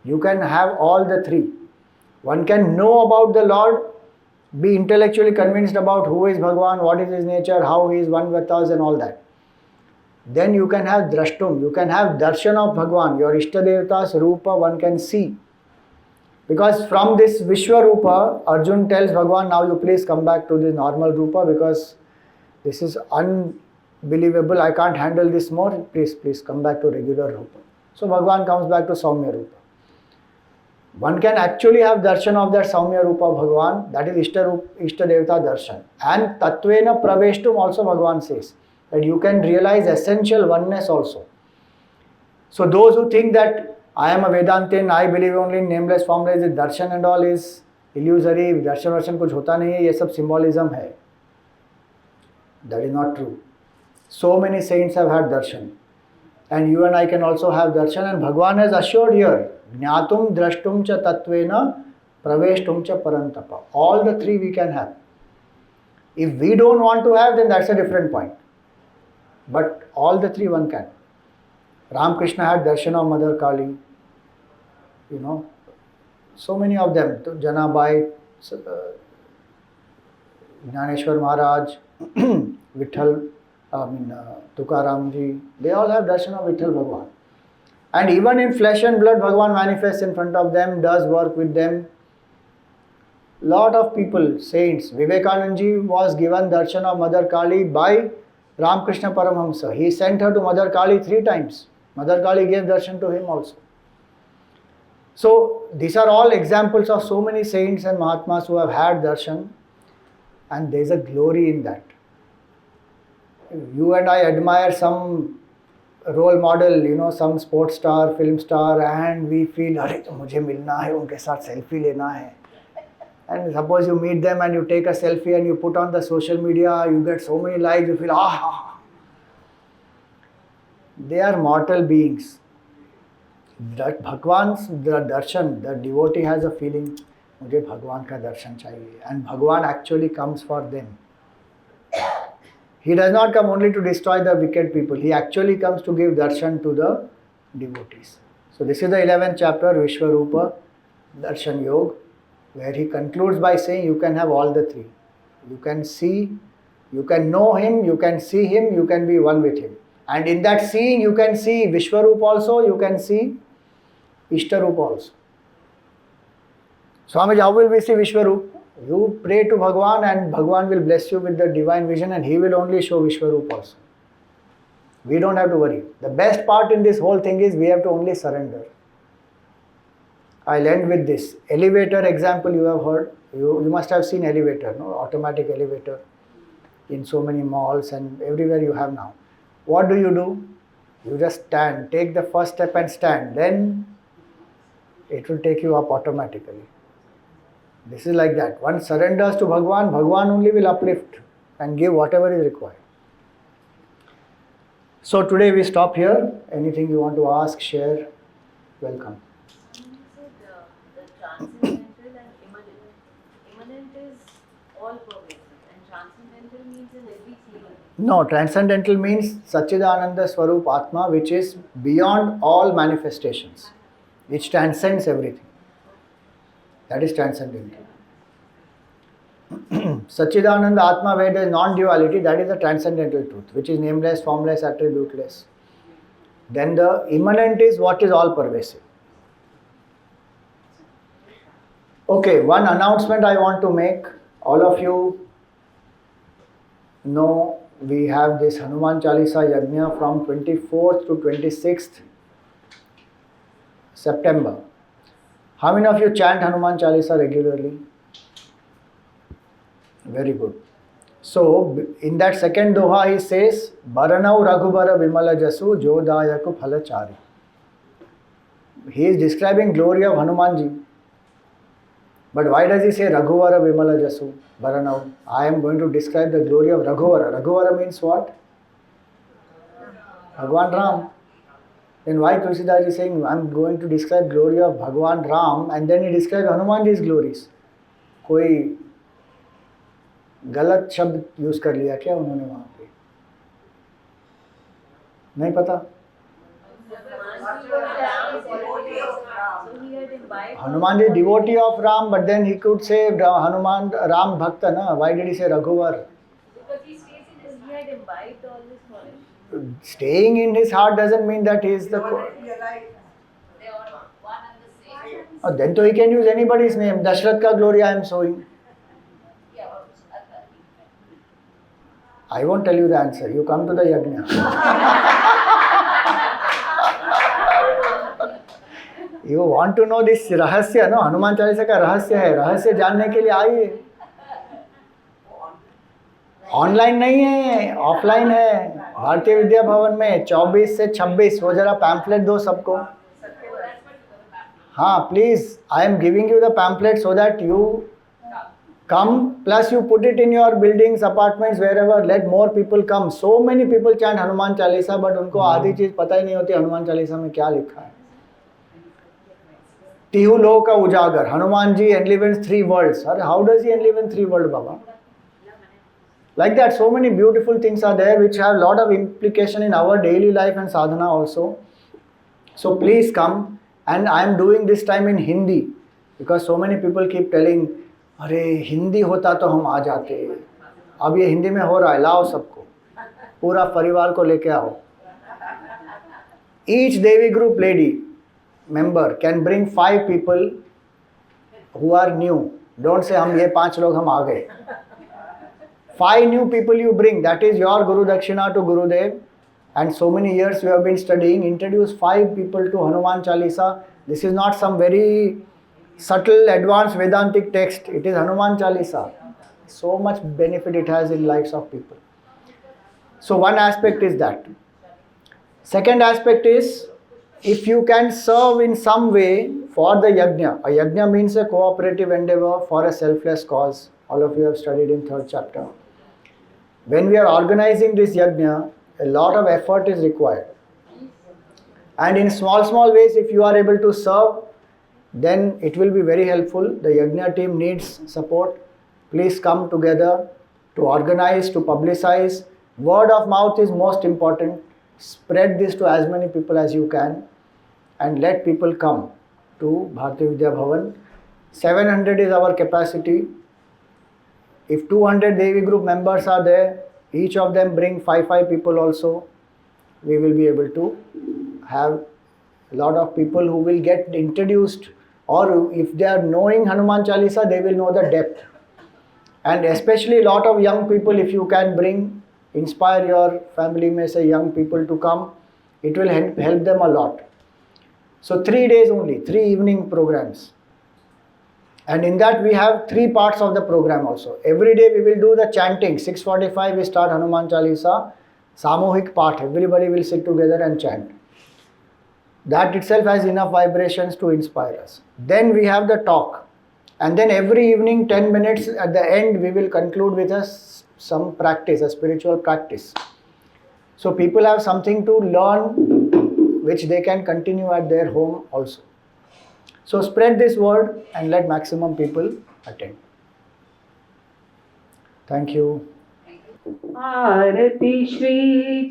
You can have all the three. One can know about the Lord, be intellectually convinced about who is Bhagwan, what is his nature, how he is one with us and all that. Then you can have drashtum, you can have darshan of Bhagwan, your Ishtadevata's Rupa one can see. Because from this Vishwarupa, Arjun tells Bhagwan, now you please come back to the normal Rupa because this is unbelievable, I can't handle this more, please come back to regular Rupa. So Bhagwan comes back to Saumya Rupa. One can actually have darshan of that Saumya Rupa Bhagwan, that is Ishtadevata darshan. And Tatvena Praveshtum also Bhagwan says, that you can realize essential oneness also. So those who think that I am a Vedantin, I believe only in nameless, formless, darshan and all is illusory, darshan kuch hota nahi hai, ye sab symbolism hai. That is not true. So many saints have had darshan. And you and I can also have darshan, and Bhagwan has assured here, Jnatum, Drashtum cha Tatvena, Praveshtum cha Parantapa. All the three we can have. If we don't want to have, then that's a different point. But all the three one can. Ramakrishna had darshan of Mother Kali. So many of them. Janabai, Jnaneshwar Maharaj, Vitthal, Tukaram ji, they all have darshan of Vitthal Bhagwan. And even in flesh and blood, Bhagwan manifests in front of them, does work with them. Lot of people, saints, Vivekanand ji was given darshan of Mother Kali by Ramakrishna Paramhamsa. He sent her to Mother Kali 3 times. Mother Kali gave darshan to him also. So these are all examples of so many saints and Mahatmas who have had darshan, and there is a glory in that. You and I admire some role model, some sports star, film star, and we feel, अरे तो मुझे मिलना है, उनके साथ selfie लेना है. And suppose you meet them and you take a selfie and you put on the social media, you get so many likes, you feel, ah. They are mortal beings. That Bhagwan's the darshan, the devotee has a feeling, मुझे भगवान का दर्शन चाहिए, and Bhagwan actually comes for them. He does not come only to destroy the wicked people, he actually comes to give darshan to the devotees. So this is the 11th chapter, Vishwarupa Darshan Yoga, where he concludes by saying you can have all the 3. You can see, you can know him, you can see him, you can be one with him. And in that seeing, you can see Vishwarupa also, you can see Ishtarupa also. Swamiji, how will we see Vishwarupa? You pray to Bhagwan and Bhagwan will bless you with the divine vision and he will only show Vishwarupa also. We don't have to worry. The best part in this whole thing is we have to only surrender. I'll end with this. Elevator example you have heard. You must have seen elevator, no? Automatic elevator in so many malls and everywhere you have now. What do? You just stand. Take the first step and stand. Then it will take you up automatically. This is like that. One surrenders to Bhagwan, Bhagwan only will uplift and give whatever is required. So today we stop here. Anything you want to ask, share, welcome. You said the transcendental and immanent. Immanent is all pervasive and transcendental means in every field. No, transcendental means Satchidananda Swarup Atma, which is beyond all manifestations, which transcends everything. That is transcendental. Satchidananda Atma, where there is non-duality, that is the transcendental truth, which is nameless, formless, attributeless. Then the immanent is what is all pervasive. Okay, one announcement I want to make. All of you know we have this Hanuman Chalisa Yajna from 24th to 26th September. How many of you chant Hanuman Chalisa regularly? Very good. So, in that second doha he says, Baranau Raghubara Vimala Jasu Jodayaku Phalachari. He is describing glory of Hanumanji. But why does he say Raghuvara Vimala Jasu, Baranau? I am going to describe the glory of Raghuvara. Raghuvara means what? Bhagwan Ram. Then why Tulsidas is saying, I am going to describe glory of Bhagwan Ram, and then he describes Hanumanji's glories. कोई गलत शब्द use कर लिया क्या उन्होंने वहाँ पे? नहीं पता? Hanuman is devotee of Ram, but then he could say Hanuman Ram Bhakta, na? Why did he say Raghuvar? Because he stays in his, he had imbibed all this knowledge. Staying in his heart doesn't mean that he is the... They are one and the same. Oh, then to he can use anybody's name. Dashrath ka glory I am showing. Yeah, I won't tell you the answer. You come to the yajna. You want to know this रहस्य, no? Hanuman Chalisa का रहस्य है. रहस्य जानने के लिए आइए. Online नहीं है, ऑफलाइन है. भारतीय विद्या भवन में 24 से 26. वो जरा पैम्फलेट दो सबको. हाँ, please. I am giving you the pamphlet so that you come, plus you put it in your buildings, apartments, wherever. Let more people come. So many people chant Hanuman Chalisa, but उनको आधी चीज पता ही नहीं होती हनुमान चालीसा में क्या लिखा है. तिहु लोक का उजागर. Hanuman ji enlivens 3 worlds. How does he enliven 3 worlds, Baba? Like that, so many beautiful things are there which have a lot of implication in our daily life and sadhana also. So please come, and I am doing this time in Hindi because so many people keep telling, अरे हिंदी होता तो हम आ जाते. अब ये हिंदी में हो रहा है, लाओ सबको, पूरा परिवार को लेके आओ. Each Devi group lady member can bring 5 people who are new. Don't say हम ये 5 लोग हम आ गए. 5 new people you bring, that is your Guru Dakshina to Gurudev. And so many years you have been studying, introduce 5 people to Hanuman Chalisa. This is not some very subtle advanced Vedantic text. It is Hanuman Chalisa. So much benefit it has in lives of people. So one aspect is that. Second aspect is, if you can serve in some way for the yajna. A yajna means a cooperative endeavor for a selfless cause. All of you have studied in 3rd chapter. When we are organizing this yajna, a lot of effort is required. And in small ways, if you are able to serve, then it will be very helpful. The yajna team needs support. Please come together to organize, to publicize. Word of mouth is most important. Spread this to as many people as you can and let people come to Bharati Vidya Bhavan. 700 is our capacity. If 200 Devi group members are there, each of them bring 5 people also, we will be able to have a lot of people who will get introduced, or if they are knowing Hanuman Chalisa, they will know the depth. And especially a lot of young people, if you can bring, inspire your family, may say young people to come, it will help them a lot. So 3 days only, 3 evening programs. And in that we have 3 parts of the program also. Every day we will do the chanting. 6:45 we start Hanuman Chalisa, Samohik Path. Everybody will sit together and chant. That itself has enough vibrations to inspire us. Then we have the talk. And then every evening 10 minutes at the end we will conclude with some practice, a spiritual practice. So people have something to learn which they can continue at their home also. So spread this word and let maximum people attend. Thank you. आरती श्री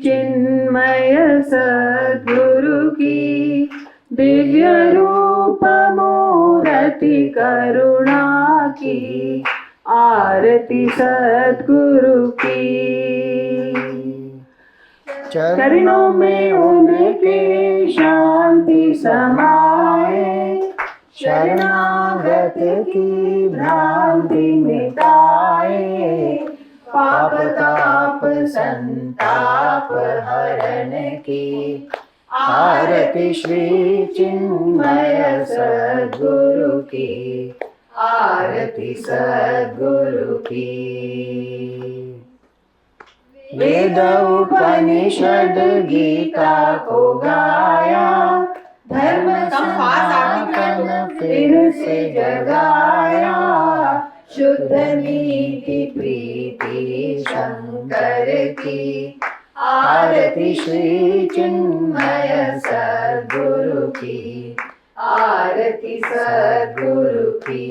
चिन्मय सद्गुरु की, दिव्य रूप मूर्ति करुणा की, आरती सद्गुरु की। चरणों में उनके शांति समाए, शरणागत की भ्रांति मिटाए, पाप ताप संताप हरण की, आरती श्री चिन्मय सद्गुरु की, आरती सद्गुरु की। वेद उपनिषद गीता को गाया, धर्म सनातन फिर से जगाया, शुद्ध नीति प्रीति शंकर की, आरती श्री चिन्मय सद्गुरु की, आरती सद्गुरु की।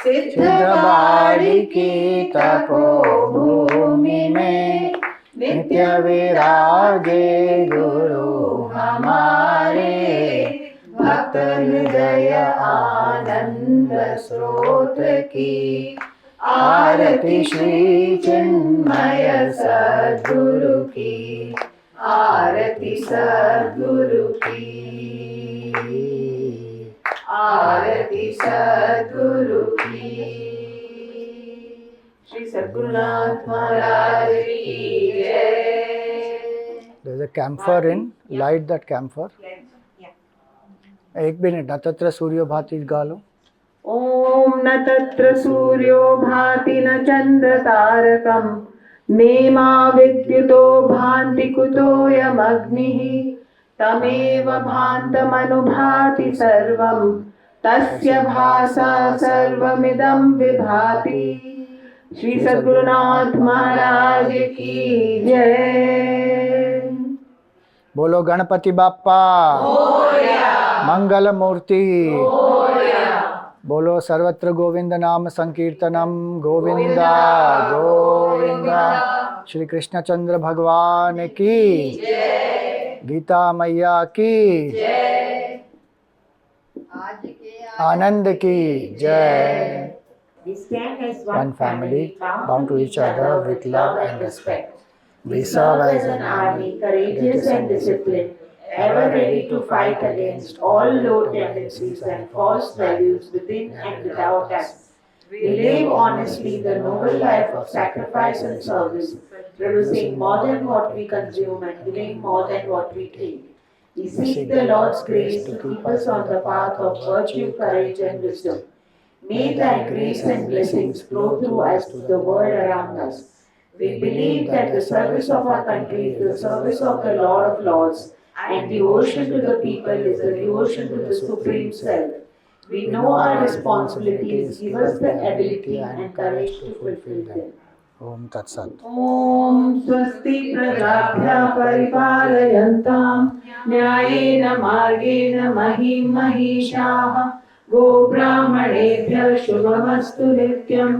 सिद्ध बाड़ी की तपोभूमि में, नित्य विराजे गुरु हमारे, भक्त हृदय आनंद स्रोत की, आरती श्री चिन्मय सद्गुरु की, आरती सद्गुरु की, आरती सद्गुरु की। श्री सद्गुरुनाथ महाराज की जय। There is a camphor in. Light that camphor. एक मिनट, नतत्र सूर्यो भाति गा लो। ओम न तत्र सूर्यो भाति न चंद्र तारकं, नेमा विद्युतो भान्ति कुतोऽयमग्निः, तमेव भान्तमनुभाति सर्वं, तस्य भासा सर्वमिदं विभाति। श्री सद्गुरुनाथ महाराज की जय। बोलो गणपति बाप्पा, मंगल मूर्ति, बोलो सर्वत्र गोविंद नाम संकीर्तनम, गोविंदा गोविंदा। श्री कृष्णचंद्र भगवान की जय, गीता मैया की जय, आनंद की जय। We stand as one family, bound to each other with love and respect. We serve as an army, courageous and disciplined, ever ready to fight against all low tendencies and false values within and without us. We live honestly the noble life of sacrifice and service, producing more than what we consume and giving more than what we take. We seek the Lord's grace to keep us on the path of virtue, courage, and wisdom. May thy grace and blessings flow through us to the world around us. We believe that the service of our country is the service of the Lord of Lords, and devotion to the people is the devotion to the Supreme Self. We know our responsibilities, give us the ability and courage to fulfill them. Om Tat Sat. ॐ स्वस्ति प्रजाभ्यः परिपालयन्तां न्यायेन मार्गेण महीं महिषाः गोब्राह्मणेभ्यः शुभमस्तु नित्यं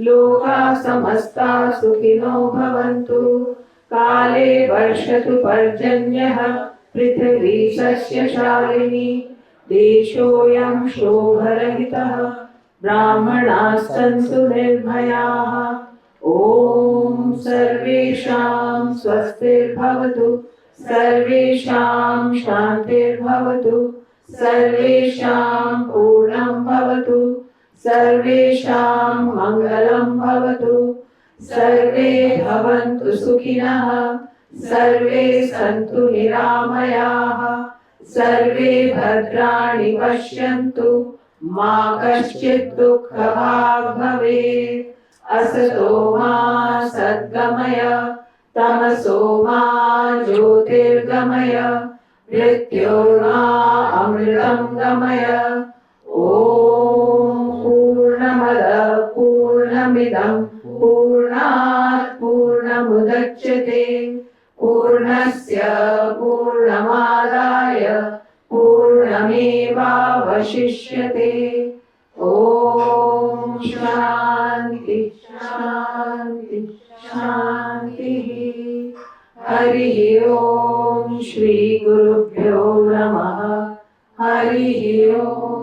लोकाः समस्ताः सुखिनो भवन्तु काले वर्षतु पर्जन्यः पृथिवी सस्यशालिनी देशोऽयं शोभरहितः ब्राह्मणाः सन्तु निर्भयाः ॐ सर्वेषां स्वस्तिर्भवतु सर्वेषां शान्तिर्भवतु सर्वेषां पूर्णं भवतु सर्वेषां मङ्गलं भवतु सर्वे भवन्तु सुखिनः सर्वे सन्तु निरामयाः सर्वे भद्राणि पश्यन्तु मा कश्चित् दुःखभाग् भवेत् असतो मा सद्गमय तमसो मा ज्योतिर्गमय मृत्योर्मा अमृतं गमय ॐ पूर्णमदः पूर्णमिदं पूर्णात् पूर्णमुदच्यते पूर्णस्य पूर्णमादाय पूर्णमेवावशिष्यते ॐ शान्ति शान्ति शान्तिः हरिः ॐ श्री गुरुभ्यो नमः हरिः ॐ